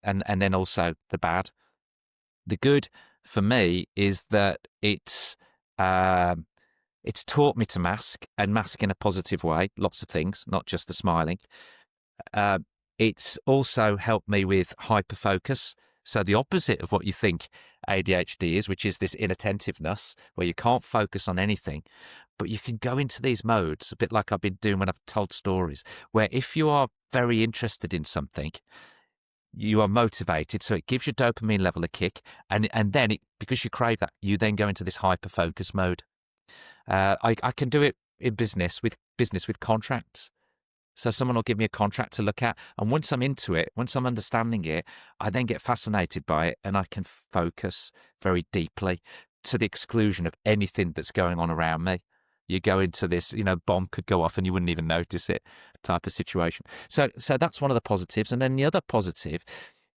and then also the bad. The good for me is that it's taught me to mask, and mask in a positive way, lots of things, not just the smiling. It's also helped me with hyperfocus. So the opposite of what you think ADHD is, which is this inattentiveness where you can't focus on anything, but you can go into these modes, a bit like I've been doing when I've told stories, where if you are very interested in something, you are motivated, so it gives your dopamine level a kick, and then because you crave that, you then go into this hyper-focus mode. I can do it in business with contracts. So someone will give me a contract to look at, and once I'm into it, once I'm understanding it, I then get fascinated by it, and I can focus very deeply to the exclusion of anything that's going on around me. You go into this, bomb could go off and you wouldn't even notice it type of situation. So that's one of the positives. And then the other positive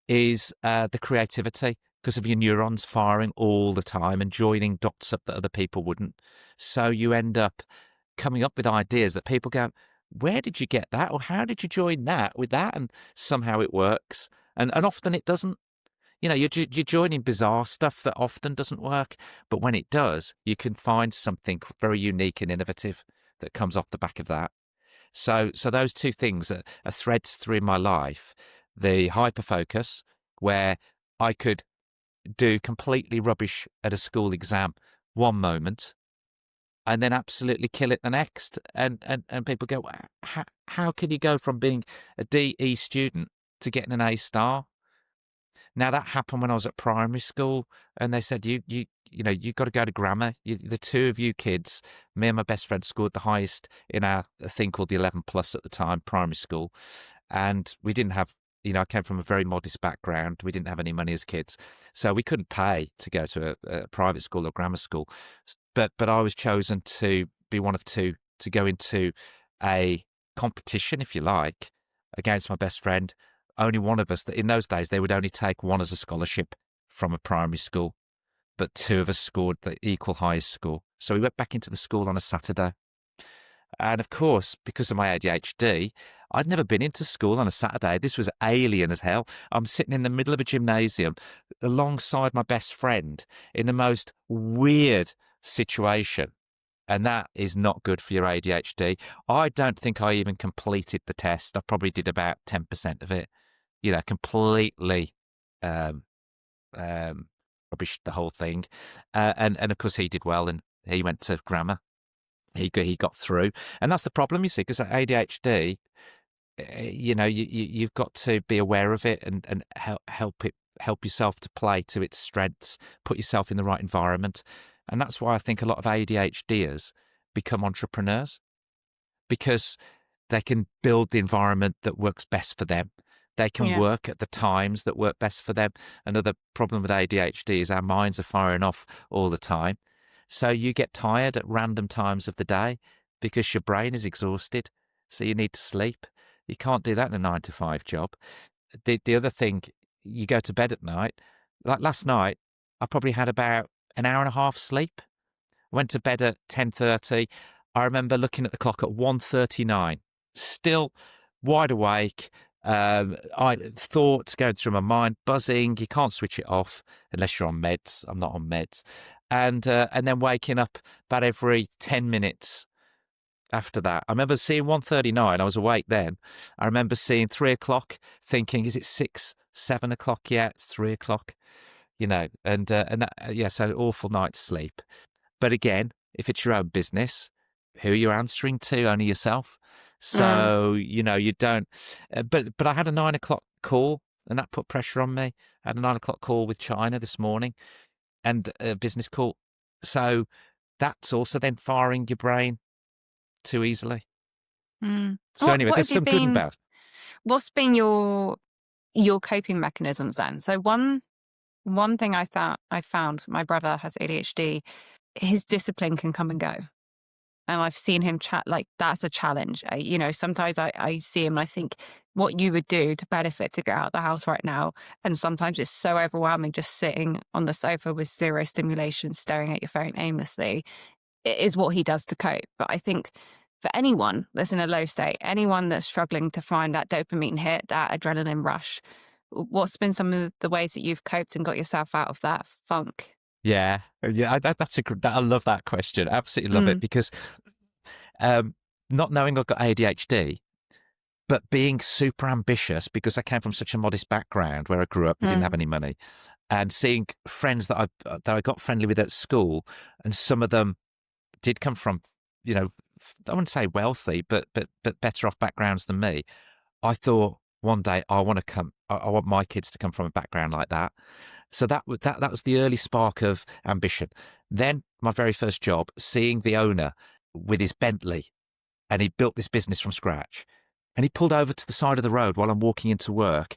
is the creativity, because of your neurons firing all the time and joining dots up that other people wouldn't. So you end up coming up with ideas that people go, where did you get that? Or how did you join that with that? And somehow it works. And often it doesn't. You're joining bizarre stuff that often doesn't work. But when it does, you can find something very unique and innovative that comes off the back of that. So those two things are threads through my life. The hyperfocus, where I could do completely rubbish at a school exam one moment, and then absolutely kill it the next. And people go, how can you go from being a DE student to getting an A star? Now, that happened when I was at primary school, and they said, you've got to go to grammar. The two of you kids, me and my best friend, scored the highest in a thing called the 11 plus at the time, primary school. And we didn't have, I came from a very modest background. We didn't have any money as kids. So we couldn't pay to go to a private school or grammar school. But I was chosen to be one of two to go into a competition, if you like, against my best friend. Only one of us, that in those days, they would only take one as a scholarship from a primary school, but two of us scored the equal highest score. So we went back into the school on a Saturday. And of course, because of my ADHD, I'd never been into school on a Saturday. This was alien as hell. I'm sitting in the middle of a gymnasium alongside my best friend in the most weird situation. And that is not good for your ADHD. I don't think I even completed the test. I probably did about 10% of it. Completely rubbish the whole thing. And of course he did well, and he went to grammar. He got through. And that's the problem, you see, because ADHD, you've got to be aware of it and help yourself to play to its strengths, put yourself in the right environment. And that's why I think a lot of ADHDers become entrepreneurs, because they can build the environment that works best for them. They can work at the times that work best for them. Another problem with ADHD is our minds are firing off all the time. So you get tired at random times of the day because your brain is exhausted. So you need to sleep. You can't do that in a 9-to-5 job. The other thing, you go to bed at night. Like last night, I probably had about an hour and a half sleep. Went to bed at 10:30. I remember looking at the clock at 1:39, still wide awake. I thoughts going through my mind, buzzing. You can't switch it off unless you're on meds. I'm not on meds, and then waking up about every 10 minutes after that. I remember seeing 1:39. I was awake then. I remember seeing 3 o'clock, thinking, "Is it 6, 7 o'clock yet? It's 3 o'clock." And that, yeah, so awful night's sleep. But again, if it's your own business, who are you answering to? Only yourself. Mm. So, you don't. But I had a 9 o'clock call, and that put pressure on me. I had a 9 o'clock call with China this morning, and a business call. So that's also then firing your brain too easily. Mm. So anyway, there's some good and bad. What's been your coping mechanisms then? So one thing I found, my brother has ADHD, his discipline can come and go. And I've seen him chat like that's a challenge. Sometimes I see him and I think what you would do to benefit to get out of the house right now. And sometimes it's so overwhelming just sitting on the sofa with zero stimulation, staring at your phone aimlessly, it is what he does to cope. But I think for anyone that's in a low state, anyone that's struggling to find that dopamine hit, that adrenaline rush, what's been some of the ways that you've coped and got yourself out of that funk? Yeah, yeah. I love that question. Absolutely love it Mm, because not knowing I've got ADHD, but being super ambitious because I came from such a modest background where I grew up, we didn't have mm, any money, and seeing friends that I got friendly with at school, and some of them did come from, I wouldn't say wealthy, but better off backgrounds than me. I thought one day I want to come. I want my kids to come from a background like that. So that was the early spark of ambition. Then my very first job, seeing the owner with his Bentley, and he built this business from scratch. And he pulled over to the side of the road while I'm walking into work.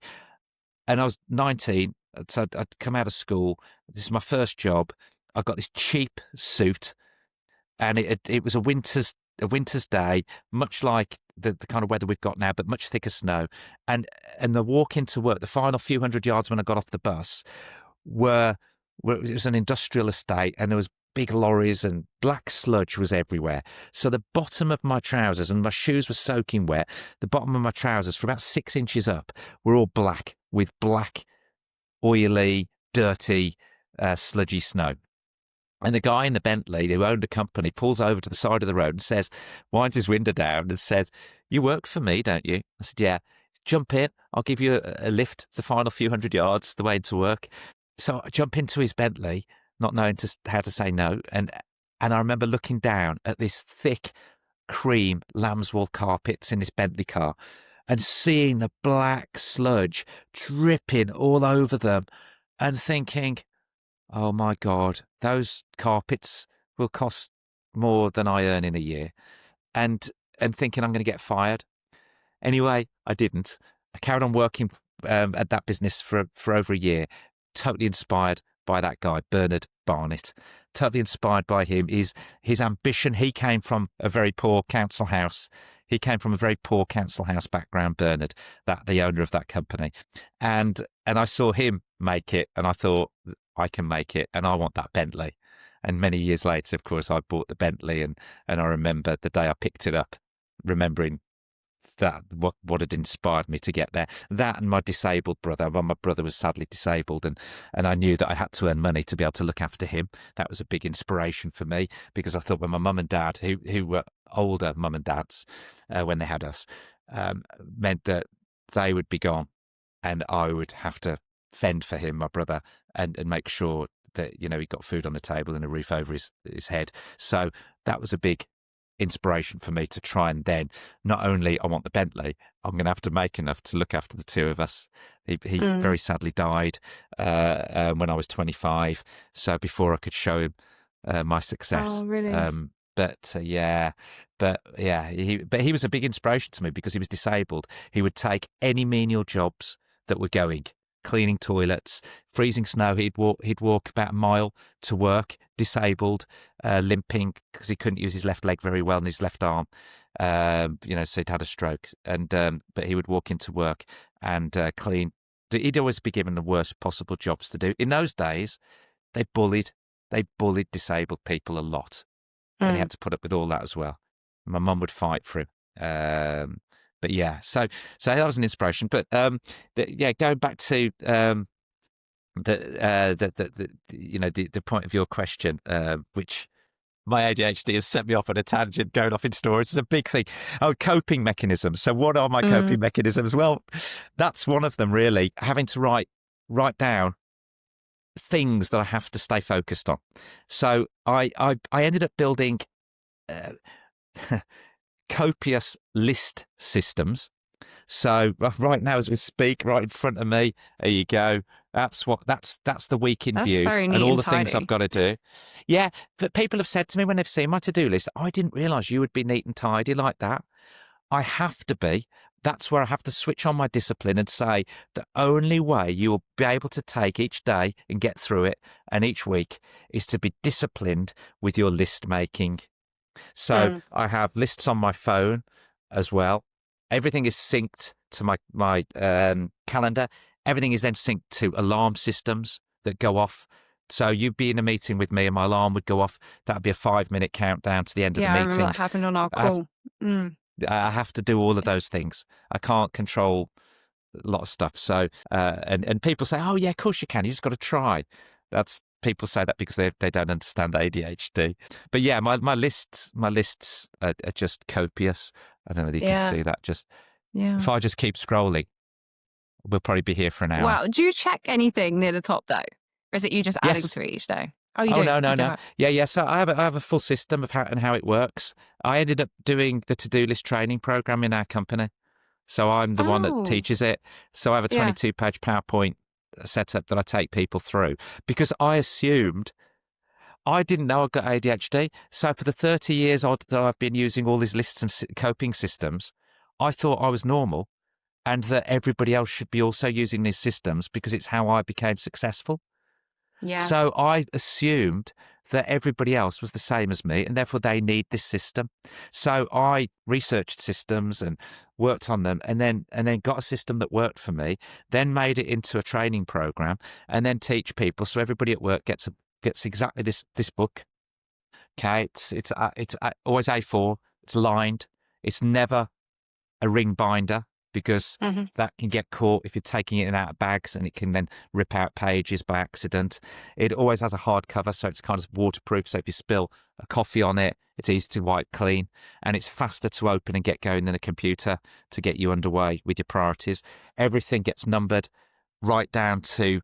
And I was 19, so I'd come out of school. This is my first job. I got this cheap suit, and it was a winter's day, much like the kind of weather we've got now, but much thicker snow. And the walk into work, the final few hundred yards when I got off the bus, were it was an industrial estate, and there was big lorries and black sludge was everywhere. So the bottom of my trousers, and my shoes were soaking wet, the bottom of my trousers for about 6 inches up were all black with black, oily, dirty, sludgy snow. And the guy in the Bentley who owned a company pulls over to the side of the road and says, winds his window down and says, "You work for me, don't you?" I said, "Yeah." "Jump in. I'll give you a lift the final few hundred yards the way into work." So I jump into his Bentley, not knowing how to say no. And I remember looking down at this thick cream lambswool carpets in this Bentley car and seeing the black sludge dripping all over them and thinking, "Oh my God, those carpets will cost more than I earn in a year." And thinking I'm going to get fired. Anyway, I didn't. I carried on working at that business for over a year, totally inspired by that guy, Bernard Barnett. Totally inspired by him. His ambition. He came from a very poor council house. He came from a very poor council house background, Bernard, the owner of that company. And I saw him make it, and I thought, I can make it, and I want that Bentley. And many years later, of course, I bought the Bentley, and I remember the day I picked it up, remembering that what had inspired me to get there. That and my disabled brother. Well, my brother was sadly disabled, and I knew that I had to earn money to be able to look after him. That was a big inspiration for me, because I thought when my mum and dad, who were older mum and dads when they had us, meant that they would be gone, and I would have to fend for him, my brother, and make sure that he got food on the table and a roof over his head. So that was a big inspiration for me to try and then, not only I want the Bentley, I'm going to have to make enough to look after the two of us. He mm. very sadly died when I was 25, so before I could show him my success. Oh, really? Yeah, he was a big inspiration to me because he was disabled. He would take any menial jobs that were going. Cleaning toilets, freezing snow. He'd walk about a mile to work, disabled, limping because he couldn't use his left leg very well and his left arm. So he'd had a stroke, and but he would walk into work and clean. He'd always be given the worst possible jobs to do. In those days, they bullied disabled people a lot, and he Mm. had to put up with all that as well. My mum would fight for him. yeah, so that was an inspiration. But going back to the point of your question, which my ADHD has set me off on a tangent, going off in stories. It's a big thing. Oh, coping mechanisms. So what are my coping mechanisms? Well, that's one of them, really. Having to write down things that I have to stay focused on. So I ended up building copious list systems. So right now, as we speak, right in front of me, there you go. That's the week in That's view, very and neat all and the things I've tidy. got to do. Yeah, but people have said to me when they've seen my to-do list, I didn't realise you would be neat and tidy like that. I have to be. That's where I have to switch on my discipline and say the only way you will be able to take each day and get through it and each week is to be disciplined with your list making. So I have lists on my phone as well. Everything is synced to my calendar. Everything is then synced to alarm systems that go off. So you'd be in a meeting with me and my alarm would go off. That'd be a 5-minute countdown to the end of the Yeah, I remember that meeting. happened on our I have, call. Mm. I have to do all of those things. I can't control a lot of stuff. So, and people say, oh, yeah, of course you can. You just got to try. People say that because they don't understand ADHD. But yeah, my lists are just copious. I don't know if you can see that. If I just keep scrolling, we'll probably be here for an hour. Wow. Do you check anything near the top though? Or is it you just adding to it each day? Oh, you do? No. You do. Yeah. So I have a full system of how it works. I ended up doing the to-do list training program in our company. So I'm the one that teaches it. So I have a 22-page PowerPoint setup that I take people through because I assumed I didn't know I got ADHD. So for the 30 years that I've been using all these lists and coping systems, I thought I was normal and that everybody else should be also using these systems because it's how I became successful. Yeah. So I assumed that everybody else was the same as me and therefore they need this system. So I researched systems and worked on them and then got a system that worked for me, then made it into a training program and then teach people. So everybody at work gets exactly this book. Okay. It's always A4. It's lined. It's never a ring binder because that can get caught if you're taking it in and out of bags and it can then rip out pages by accident. It always has a hard cover, so it's kind of waterproof. So if you spill a coffee on it, it's easy to wipe clean and it's faster to open and get going than a computer to get you underway with your priorities. Everything gets numbered right down to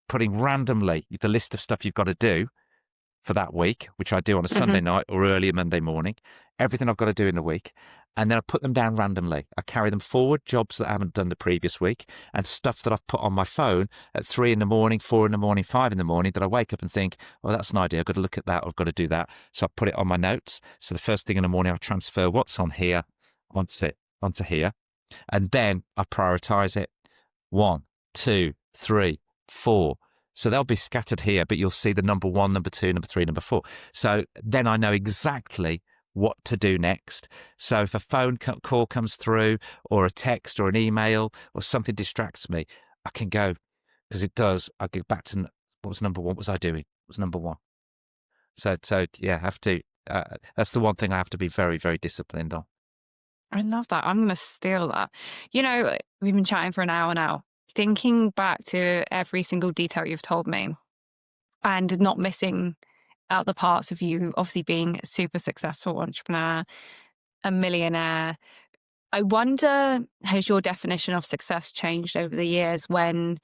putting randomly the list of stuff you've got to do for that week, which I do on a Sunday night or early Monday morning, everything I've got to do in the week. And then I put them down randomly. I carry them forward, jobs that I haven't done the previous week, and stuff that I've put on my phone at 3 a.m, 4 a.m, 5 a.m, that I wake up and think, oh, that's an idea. I've got to look at that. I've got to do that. So I put it on my notes. So the first thing in the morning, I transfer what's on here onto here. And then I prioritize it. 1, 2, 3, 4. So they'll be scattered here, but you'll see the number 1, number 2, number 3, number 4. So then I know exactly what to do next. So if a phone call comes through or a text or an email or something distracts me, I can go, because it does, I get back to what was number 1? What was I doing? What was number 1? So yeah, I have to, that's the one thing I have to be very, very disciplined on. I love that. I'm going to steal that. You know, we've been chatting for an hour now. Thinking back to every single detail you've told me and not missing out the parts of you obviously being a super successful entrepreneur, a millionaire. I wonder, has your definition of success changed over the years when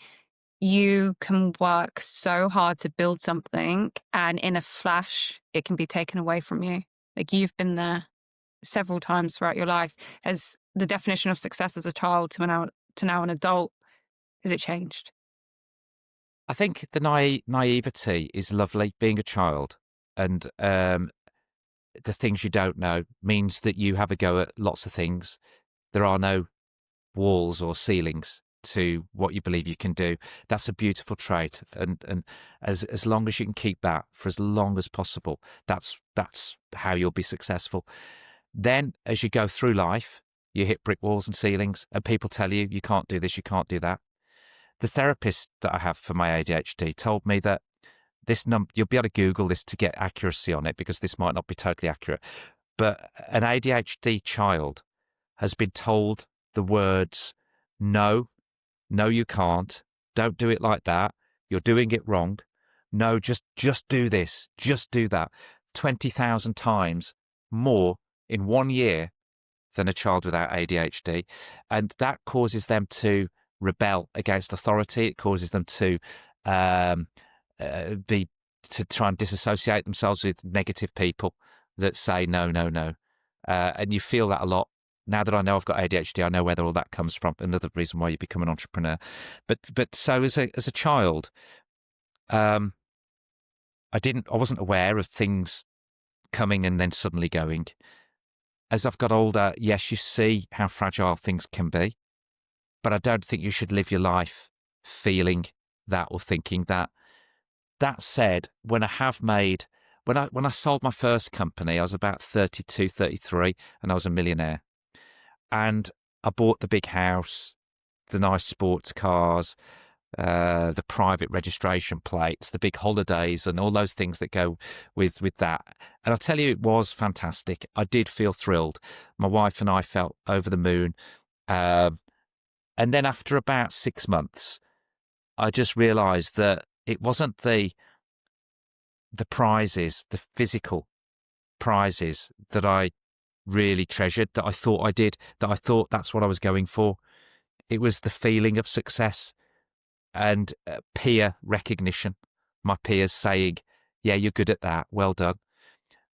you can work so hard to build something and in a flash it can be taken away from you? Like you've been there several times throughout your life. Has the definition of success as a child to now an adult, has it changed? I think the naivety is lovely, being a child, and the things you don't know means that you have a go at lots of things. There are no walls or ceilings to what you believe you can do. That's a beautiful trait, and as long as you can keep that for as long as possible, that's how you'll be successful. Then, as you go through life, you hit brick walls and ceilings, and people tell you you can't do this, you can't do that. The therapist that I have for my ADHD told me that this you'll be able to Google this to get accuracy on it because this might not be totally accurate. But an ADHD child has been told the words, no, no, you can't. Don't do it like that. You're doing it wrong. No, just do this. Just do that. 20,000 times more in 1 year than a child without ADHD. And that causes them to rebel against authority. It causes them to um, to try and disassociate themselves with negative people that say no, no, no. And you feel that a lot. Now that I know I've got ADHD, I know where all that comes from. Another reason why you become an entrepreneur. But so as a child, I wasn't aware of things coming and then suddenly going. As I've got older, yes, you see how fragile things can be, but I don't think you should live your life feeling that or thinking that. That said, when I sold my first company, I was about 32, 33, and I was a millionaire. And I bought the big house, the nice sports cars, the private registration plates, the big holidays, and all those things that go with that. And I'll tell you, it was fantastic. I did feel thrilled. My wife and I felt over the moon. And then after about 6 months, I just realised that it wasn't the prizes, the physical prizes that I really treasured, that I thought I did, that I thought that's what I was going for. It was the feeling of success and peer recognition. My peers saying, yeah, you're good at that. Well done.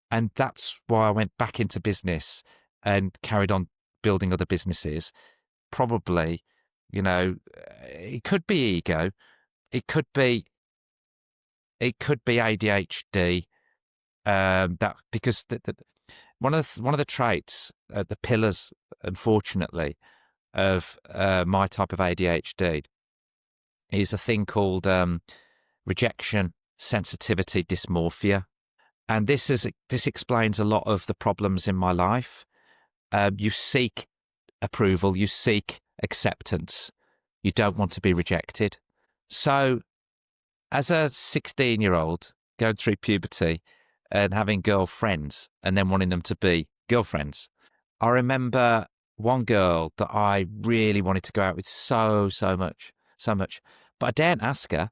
And that's why I went back into business and carried on building other businesses. Probably, it could be ego. It could be ADHD. Because one of the traits, the pillars, unfortunately, of my type of ADHD is a thing called rejection sensitivity dysmorphia, and this explains a lot of the problems in my life. You seek approval, you seek acceptance, you don't want to be rejected. So, as a 16-year-old going through puberty and having girlfriends and then wanting them to be girlfriends, I remember one girl that I really wanted to go out with so much, but I daren't ask her,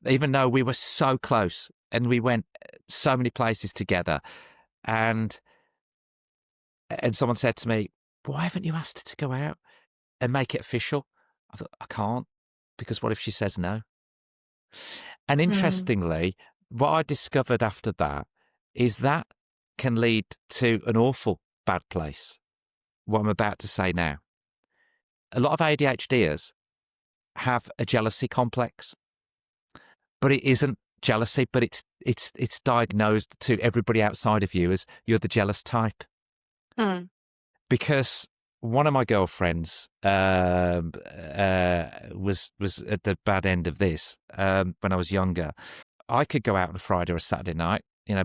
even though we were so close and we went so many places together. And someone said to me, why haven't you asked her to go out and make it official? I thought, I can't, because what if she says no? And interestingly, what I discovered after that is that can lead to an awful bad place, what I'm about to say now. A lot of ADHDers have a jealousy complex, but it isn't jealousy, but it's diagnosed to everybody outside of you as you're the jealous type. Because one of my girlfriends was at the bad end of this when I was younger. I could go out on a Friday or a Saturday night, I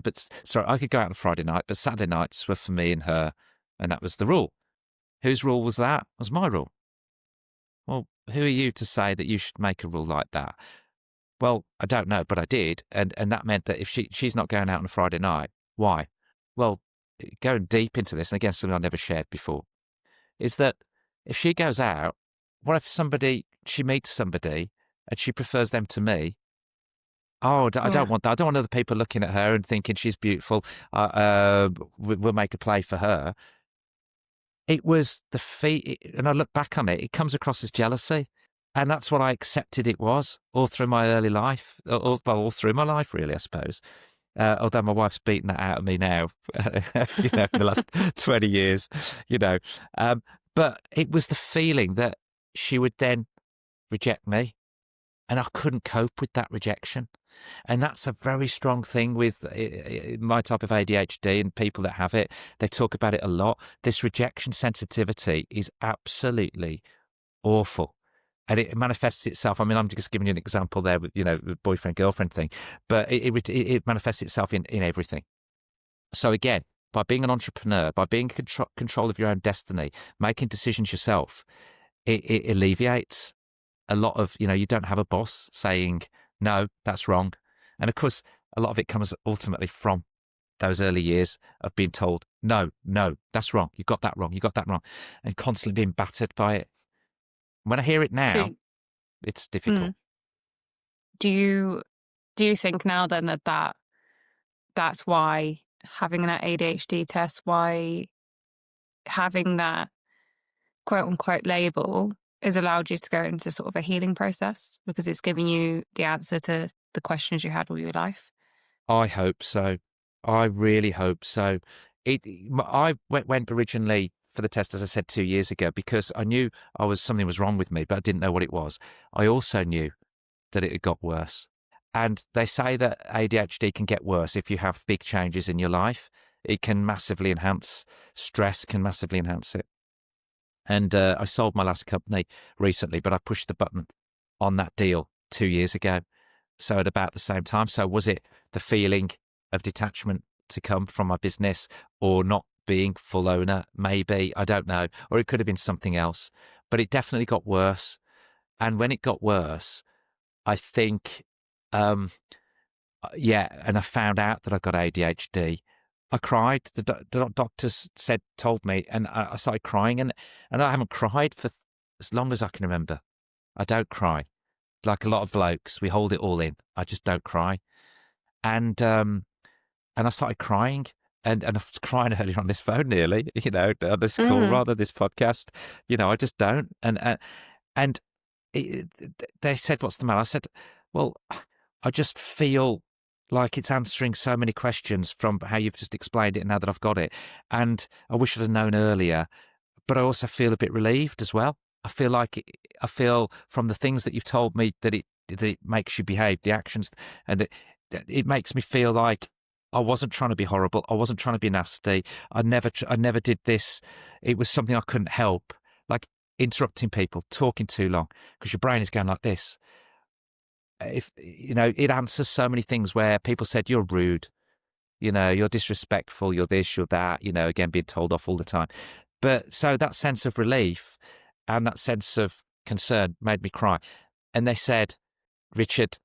could go out on a Friday night, but Saturday nights were for me and her, and that was the rule. Whose rule was that? It was my rule. Well, who are you to say that you should make a rule like that? Well, I don't know, but I did, and that meant that if she's not going out on a Friday night, why? Well, going deep into this, and again, something I never shared before, is that if she goes out, what if she meets somebody and she prefers them to me? Oh, I don't want that. I don't want other people looking at her and thinking she's beautiful. We'll make a play for her. It was and I look back on it, it comes across as jealousy. And that's what I accepted it was all through my early life, all through my life, really, I suppose. Although my wife's beaten that out of me now, in the last 20 years, But it was the feeling that she would then reject me, and I couldn't cope with that rejection. And that's a very strong thing with my type of ADHD and people that have it. They talk about it a lot. This rejection sensitivity is absolutely awful. And it manifests itself. I mean, I'm just giving you an example there with, the boyfriend-girlfriend thing, but it manifests itself in everything. So again, by being an entrepreneur, by being in control of your own destiny, making decisions yourself, it alleviates a lot of, you don't have a boss saying, no, that's wrong. And of course, a lot of it comes ultimately from those early years of being told, no, that's wrong. You got that wrong. You got that wrong. And constantly being battered by it. When I hear it now, So, it's difficult. mm, do you think now then that's why having that ADHD test, why having that quote unquote label has allowed you to go into sort of a healing process because it's giving you the answer to the questions you had all your life? I hope so. I really hope so. I went originally for the test, as I said, 2 years ago, because I knew something was wrong with me, but I didn't know what it was. I also knew that it had got worse. And they say that ADHD can get worse if you have big changes in your life. It can massively enhance stress, can massively enhance it. And I sold my last company recently, but I pushed the button on that deal 2 years ago. So at about the same time. So was it the feeling of detachment to come from my business, or not being full owner? Maybe, I don't know. Or it could have been something else. But it definitely got worse. And when it got worse, I think, and I found out that I got ADHD. I cried. The doctors told me, and I started crying, and I haven't cried for as long as I can remember. I don't cry. Like a lot of blokes, we hold it all in. I just don't cry. And I started crying, and I was crying earlier on this phone nearly, on this call, Mm. rather, this podcast. I just don't. And they said, "What's the matter?" I said, "Well, I just feel like it's answering so many questions from how you've just explained it now that I've got it. And I wish I'd have known earlier, but I also feel a bit relieved as well. I feel from the things that you've told me that it makes you behave, the actions, and that it makes me feel like I wasn't trying to be horrible. I wasn't trying to be nasty. I never did this. It was something I couldn't help, like interrupting people, talking too long, because your brain is going like this. If it answers so many things where people said you're rude, you're disrespectful, you're this, you're that, again, being told off all the time. But so that sense of relief and that sense of concern made me cry. And they said, "Richard,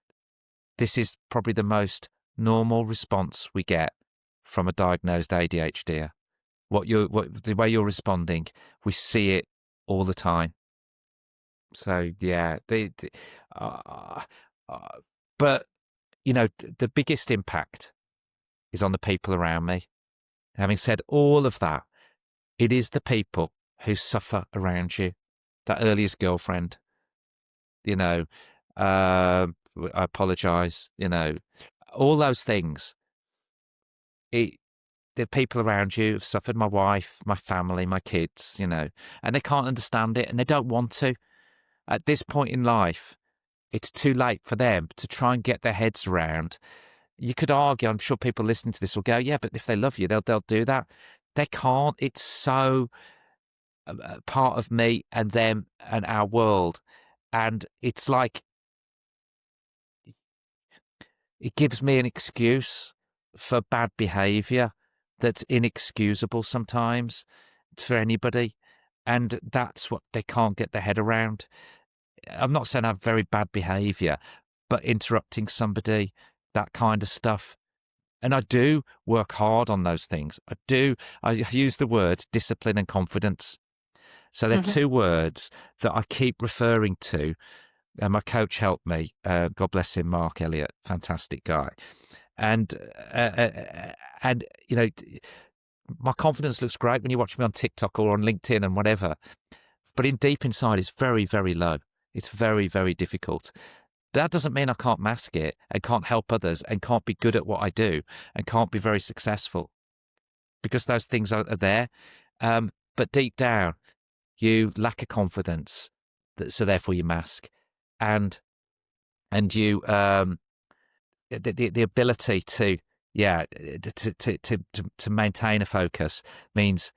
this is probably the most normal response we get from a diagnosed ADHD. The way you're responding, we see it all the time." So yeah, uh, but the biggest impact is on the people around me. Having said all of that, it is the people who suffer around you. That earliest girlfriend, I apologise, all those things. The people around you have suffered, my wife, my family, my kids, and they can't understand it, and they don't want to. At this point in life, it's too late for them to try and get their heads around. You could argue, I'm sure people listening to this will go, yeah, but if they love you, they'll do that. They can't. It's so part of me and them and our world. And it's like, it gives me an excuse for bad behaviour that's inexcusable sometimes for anybody. And that's what they can't get their head around. I'm not saying I have very bad behaviour, but interrupting somebody, that kind of stuff. And I do work hard on those things. I use the words discipline and confidence. So they're Mm-hmm. two words that I keep referring to. And my coach helped me. God bless him, Mark Elliott, fantastic guy. And my confidence looks great when you watch me on TikTok or on LinkedIn and whatever. But deep inside, it's very, very low. It's very, very difficult. That doesn't mean I can't mask it and can't help others and can't be good at what I do and can't be very successful, because those things are there. But deep down, you lack a confidence, so therefore you mask, and you the ability to maintain a focus means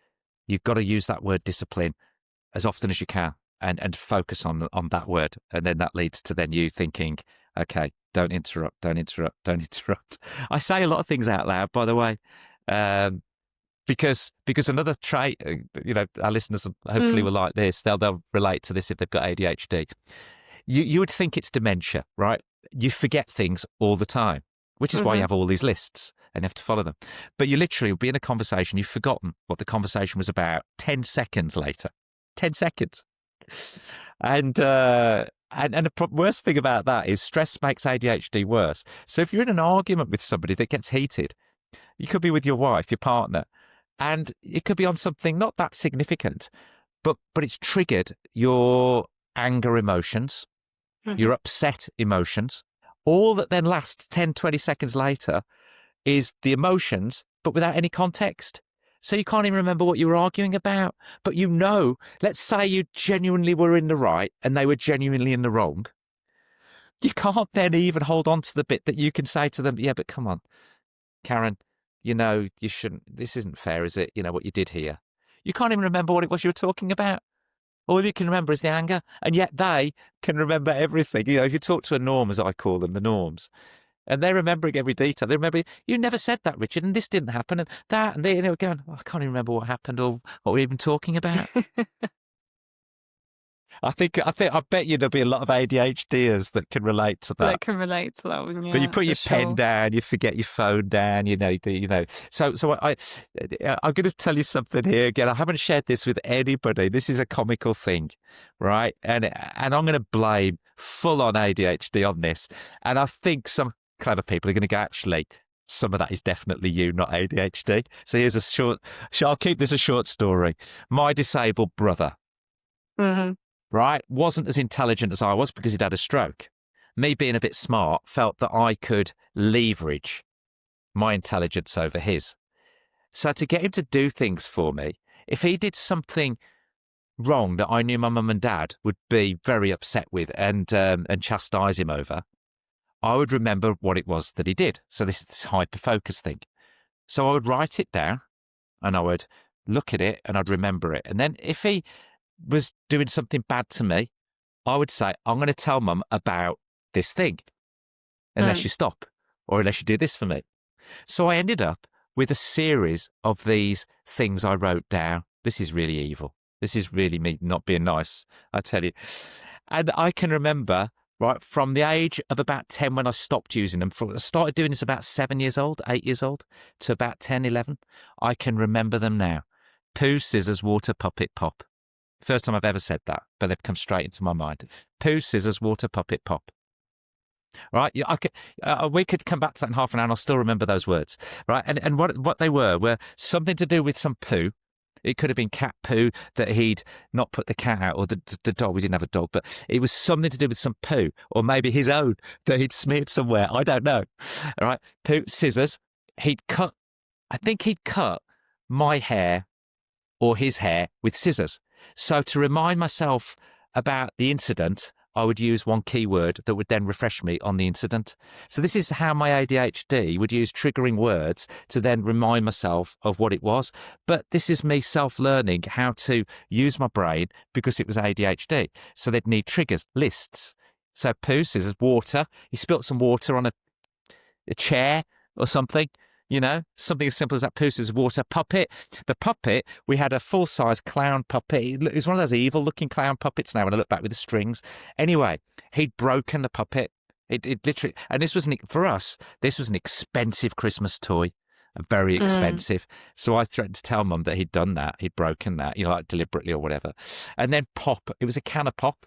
you've got to use that word discipline as often as you can, and focus on that word, and then that leads to then you thinking, okay, don't interrupt. I say a lot of things out loud, by the way, because another trait, our listeners hopefully will like this. They'll relate to this if they've got ADHD. You would think it's dementia, right? You forget things all the time. which is why you have all these lists and you have to follow them. But you literally will be in a conversation, you've forgotten what the conversation was about 10 seconds later. 10 seconds. And the worst thing about that is stress makes ADHD worse. So if you're in an argument with somebody that gets heated, you could be with your wife, your partner, and it could be on something not that significant, but it's triggered your anger emotions, your upset emotions. All that then lasts 10, 20 seconds later is the emotions, but without any context. So you can't even remember what you were arguing about. But let's say you genuinely were in the right and they were genuinely in the wrong. You can't then even hold on to the bit that you can say to them, yeah, but come on, Karen, you shouldn't, this isn't fair, is it? What you did here. You can't even remember what it was you were talking about. All you can remember is the anger, and yet they can remember everything. If you talk to a norm, as I call them, the norms, and they're remembering every detail. They remember, you never said that, Richard, and this didn't happen, and that, and they were going, I can't even remember what happened or what we're even talking about. I bet you there'll be a lot of ADHDers that can relate to that. That can relate to that one, yeah. But you put your pen down, you forget your phone down, So I'm going to tell you something here again. I haven't shared this with anybody. This is a comical thing, right? And I'm going to blame full on ADHD on this. And I think some clever people are going to go, actually, some of that is definitely you, not ADHD. So here's I'll keep this a short story. My disabled brother. Right, wasn't as intelligent as I was because he'd had a stroke. Me being a bit smart felt that I could leverage my intelligence over his. So to get him to do things for me, if he did something wrong that I knew my mum and dad would be very upset with and chastise him over, I would remember what it was that he did. So this is this hyper-focus thing. So I would write it down and I would look at it and I'd remember it. And then if he was doing something bad to me, I would say, I'm going to tell Mum about this thing, unless you stop or unless you do this for me. So I ended up with a series of these things I wrote down. This is really evil. This is really me not being nice, I tell you. And I can remember, right, from the age of about 10 when I stopped using them, I started doing this about 7 years old, 8 years old, to about 10, 11. I can remember them now. Pooh, scissors, water, puppet, pop. First time I've ever said that, but they've come straight into my mind. Pooh, scissors, water, puppet, pop. Right? We could come back to that in half an hour and I'll still remember those words. Right? And what they were something to do with some poo. It could have been cat poo that he'd not put the cat out, or the dog. We didn't have a dog, but it was something to do with some poo, or maybe his own that he'd smeared somewhere. I don't know. All right? Poo, scissors. I think he'd cut my hair or his hair with scissors. So to remind myself about the incident, I would use one keyword that would then refresh me on the incident. So this is how my ADHD would use triggering words to then remind myself of what it was. But this is me self-learning how to use my brain because it was ADHD. So they'd need triggers, lists. So poo, scissors, water. He spilt some water on a chair or something. Something as simple as that. Poo, scissors, water. Puppet. The puppet, we had a full-size clown puppet. It was one of those evil-looking clown puppets now when I look back with the strings. Anyway, he'd broken the puppet. It literally, and this was, for us, this was an expensive Christmas toy. Very expensive. So I threatened to tell Mum that he'd done that. He'd broken that, like deliberately or whatever. And then pop. It was a can of pop,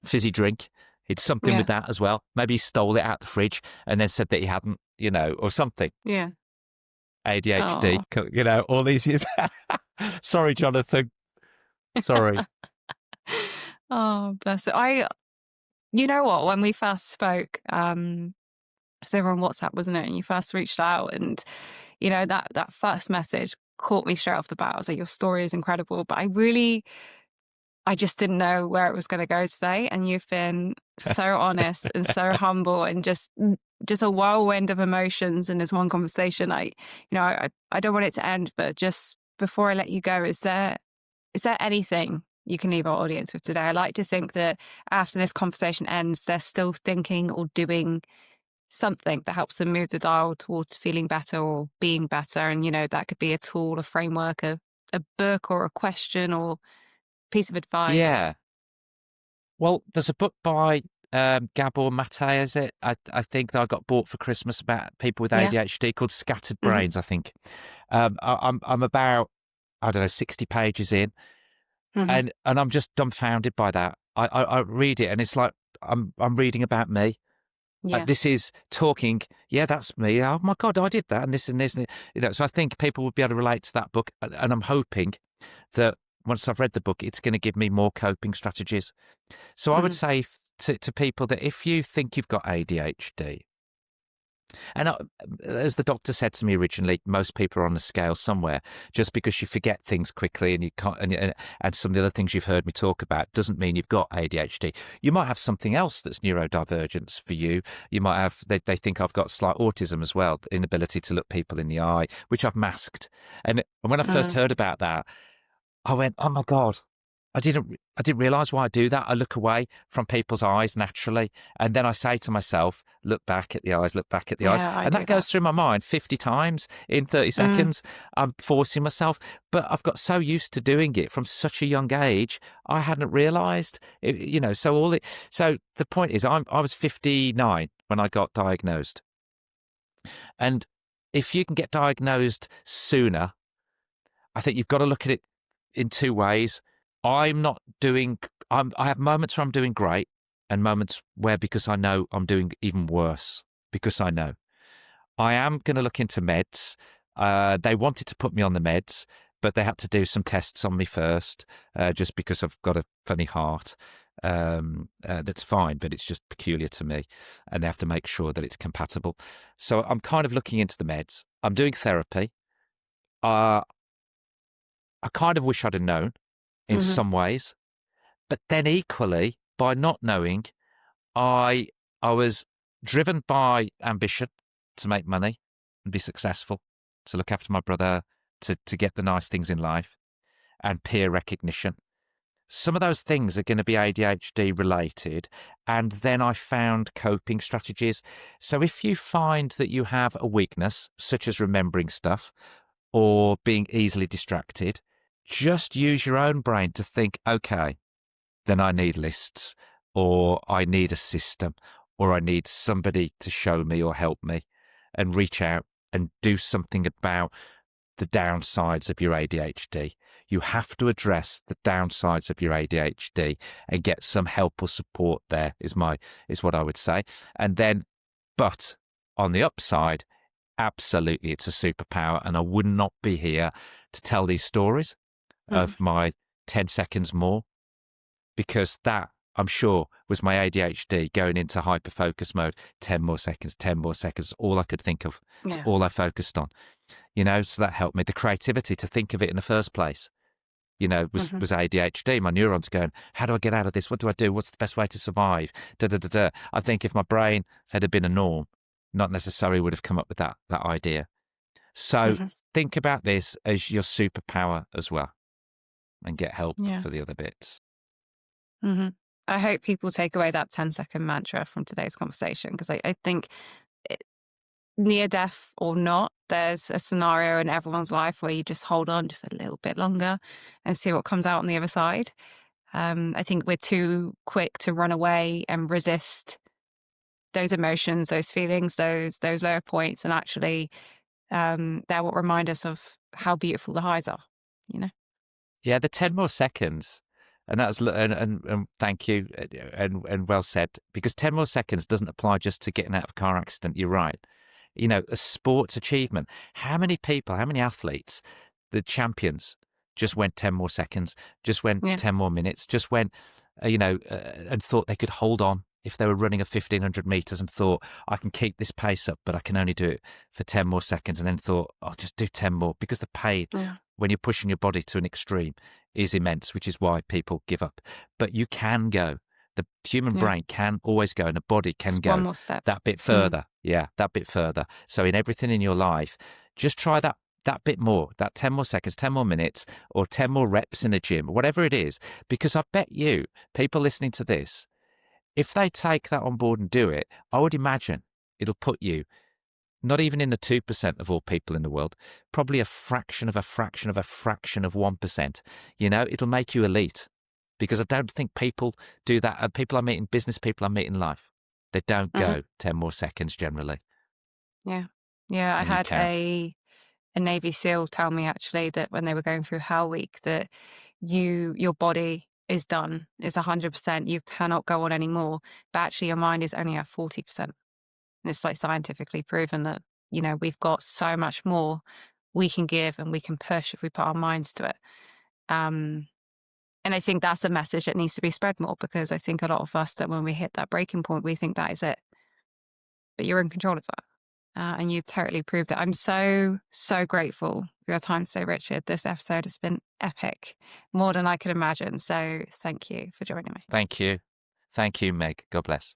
fizzy drink. He'd something with that as well. Maybe he stole it out the fridge and then said that he hadn't, or something. Yeah. ADHD, all these years. Sorry, Jonathan. Sorry. Oh, bless it. You know what? When we first spoke, it was over on WhatsApp, wasn't it? And you first reached out, and that first message caught me straight off the bat. I was like, your story is incredible, but I just didn't know where it was going to go today. And you've been so honest and so humble and just a whirlwind of emotions in this one conversation. I don't want it to end, but just before I let you go, is there anything you can leave our audience with today? I like to think that after this conversation ends, they're still thinking or doing something that helps them move the dial towards feeling better or being better. And, that could be a tool, a framework, a book or a question or piece of advice. Yeah. Well, there's a book by Gabor Mate, is it? I think that I got bought for Christmas about people with Yeah. ADHD called Scattered Hmm. Brains, I think. I'm about, I don't know, 60 pages in, Hmm. and I'm just dumbfounded by that. I read it and it's like I'm reading about me. Yeah. This is talking. Yeah, that's me. Oh my God, I did that and this and this. And, so I think people would be able to relate to that book, and I'm hoping that once I've read the book, it's going to give me more coping strategies. So I would Hmm. say to people that if you think you've got ADHD, and as the doctor said to me originally, most people are on the scale somewhere. Just because you forget things quickly and you can't, and some of the other things you've heard me talk about doesn't mean you've got ADHD. You might have something else that's neurodivergence for you. You might have, they think I've got slight autism as well, inability to look people in the eye, which I've masked. And when I first Hmm. heard about that, I went, oh my God. I didn't realize why I do that. I look away from people's eyes naturally. And then I say to myself, look back at the eyes, look back at the eyes. Yeah, I And do that goes that. through my mind 50 times in 30 Mm. seconds. I'm forcing myself. But I've got so used to doing it from such a young age, I hadn't realized, so the point is I was 59 when I got diagnosed. And if you can get diagnosed sooner, I think you've got to look at it in two ways. I'm not doing, I have moments where I'm doing great and moments where, because I know, I'm doing even worse because I know. I am going to look into meds. They wanted to put me on the meds, but they had to do some tests on me first, just because I've got a funny heart. That's fine, but it's just peculiar to me. And they have to make sure that it's compatible. So I'm kind of looking into the meds. I'm doing therapy. I kind of wish I'd have known in Hmm. some ways. But then equally, by not knowing, I I was driven by ambition to make money and be successful, to look after my brother, to get the nice things in life, and peer recognition. Some of those things are going to be ADHD related. And then I found coping strategies. So if you find that you have a weakness, such as remembering stuff or being easily distracted, just use your own brain to think, okay, then I need lists, or I need a system, or I need somebody to show me or help me, and reach out and do something about the downsides of your ADHD. You have to address the downsides of your ADHD and get some help or support there is what I would say. And then, but on the upside, absolutely it's a superpower, and I would not be here to tell these stories Hmm. of my 10 seconds more, because that, I'm sure, was my ADHD going into hyperfocus mode. 10 more seconds, 10 more seconds, all I could think of. It's Yeah. all I focused on, so that helped me. The creativity to think of it in the first place, was, Hmm. was ADHD. My neurons going, how do I get out of this? What do I do? What's the best way to survive? Da, da, da, da. I think if my brain had been a norm, not necessarily would have come up with that idea. So Hmm. think about this as your superpower as well, and get help Yeah. for the other bits. Hmm. I hope people take away that 10-second mantra from today's conversation, because I think near death or not, there's a scenario in everyone's life where you just hold on just a little bit longer and see what comes out on the other side. I think we're too quick to run away and resist those emotions, those feelings, those lower points, and actually, they're what remind us of how beautiful the highs are. You know. Yeah, the 10 more seconds. And that's, and thank you, and well said, because 10 more seconds doesn't apply just to getting out of a car accident. You're right. A sports achievement. How many people, how many athletes, the champions, just went 10 more seconds, just went Yeah. 10 more minutes, just went, and thought they could hold on if they were running a 1,500 meters, and thought, I can keep this pace up, but I can only do it for 10 more seconds. And then thought, I'll just do 10 more, because the pain, Yeah. when you're pushing your body to an extreme, is immense, which is why people give up. But you can go. The human Yeah. brain can always go, and the body can Just one go more step. that bit Mm. further. Yeah, that bit further. So in everything in your life, just try that bit more, that 10 more seconds, 10 more minutes, or 10 more reps in a gym, whatever it is. Because I bet you, people listening to this, if they take that on board and do it, I would imagine it'll put you not even in the 2% of all people in the world, probably a fraction of a fraction of a fraction of 1%. It'll make you elite, because I don't think people do that. People I meet in business, people I meet in life, they don't Mhm. go 10 more seconds generally. Yeah. Yeah. I And you had can. a Navy SEAL tell me actually that when they were going through Hell Week that your body is done. It's 100%. You cannot go on anymore. But actually your mind is only at 40%. And it's like scientifically proven that, we've got so much more we can give and we can push if we put our minds to it. Um, and I think that's a message that needs to be spread more, because I think a lot of us that when we hit that breaking point, we think that is it. But you're in control of that. And you totally proved it. I'm so, so grateful for your time today, Richard. This episode has been epic, more than I could imagine. So thank you for joining me. Thank you. Thank you, Meg. God bless.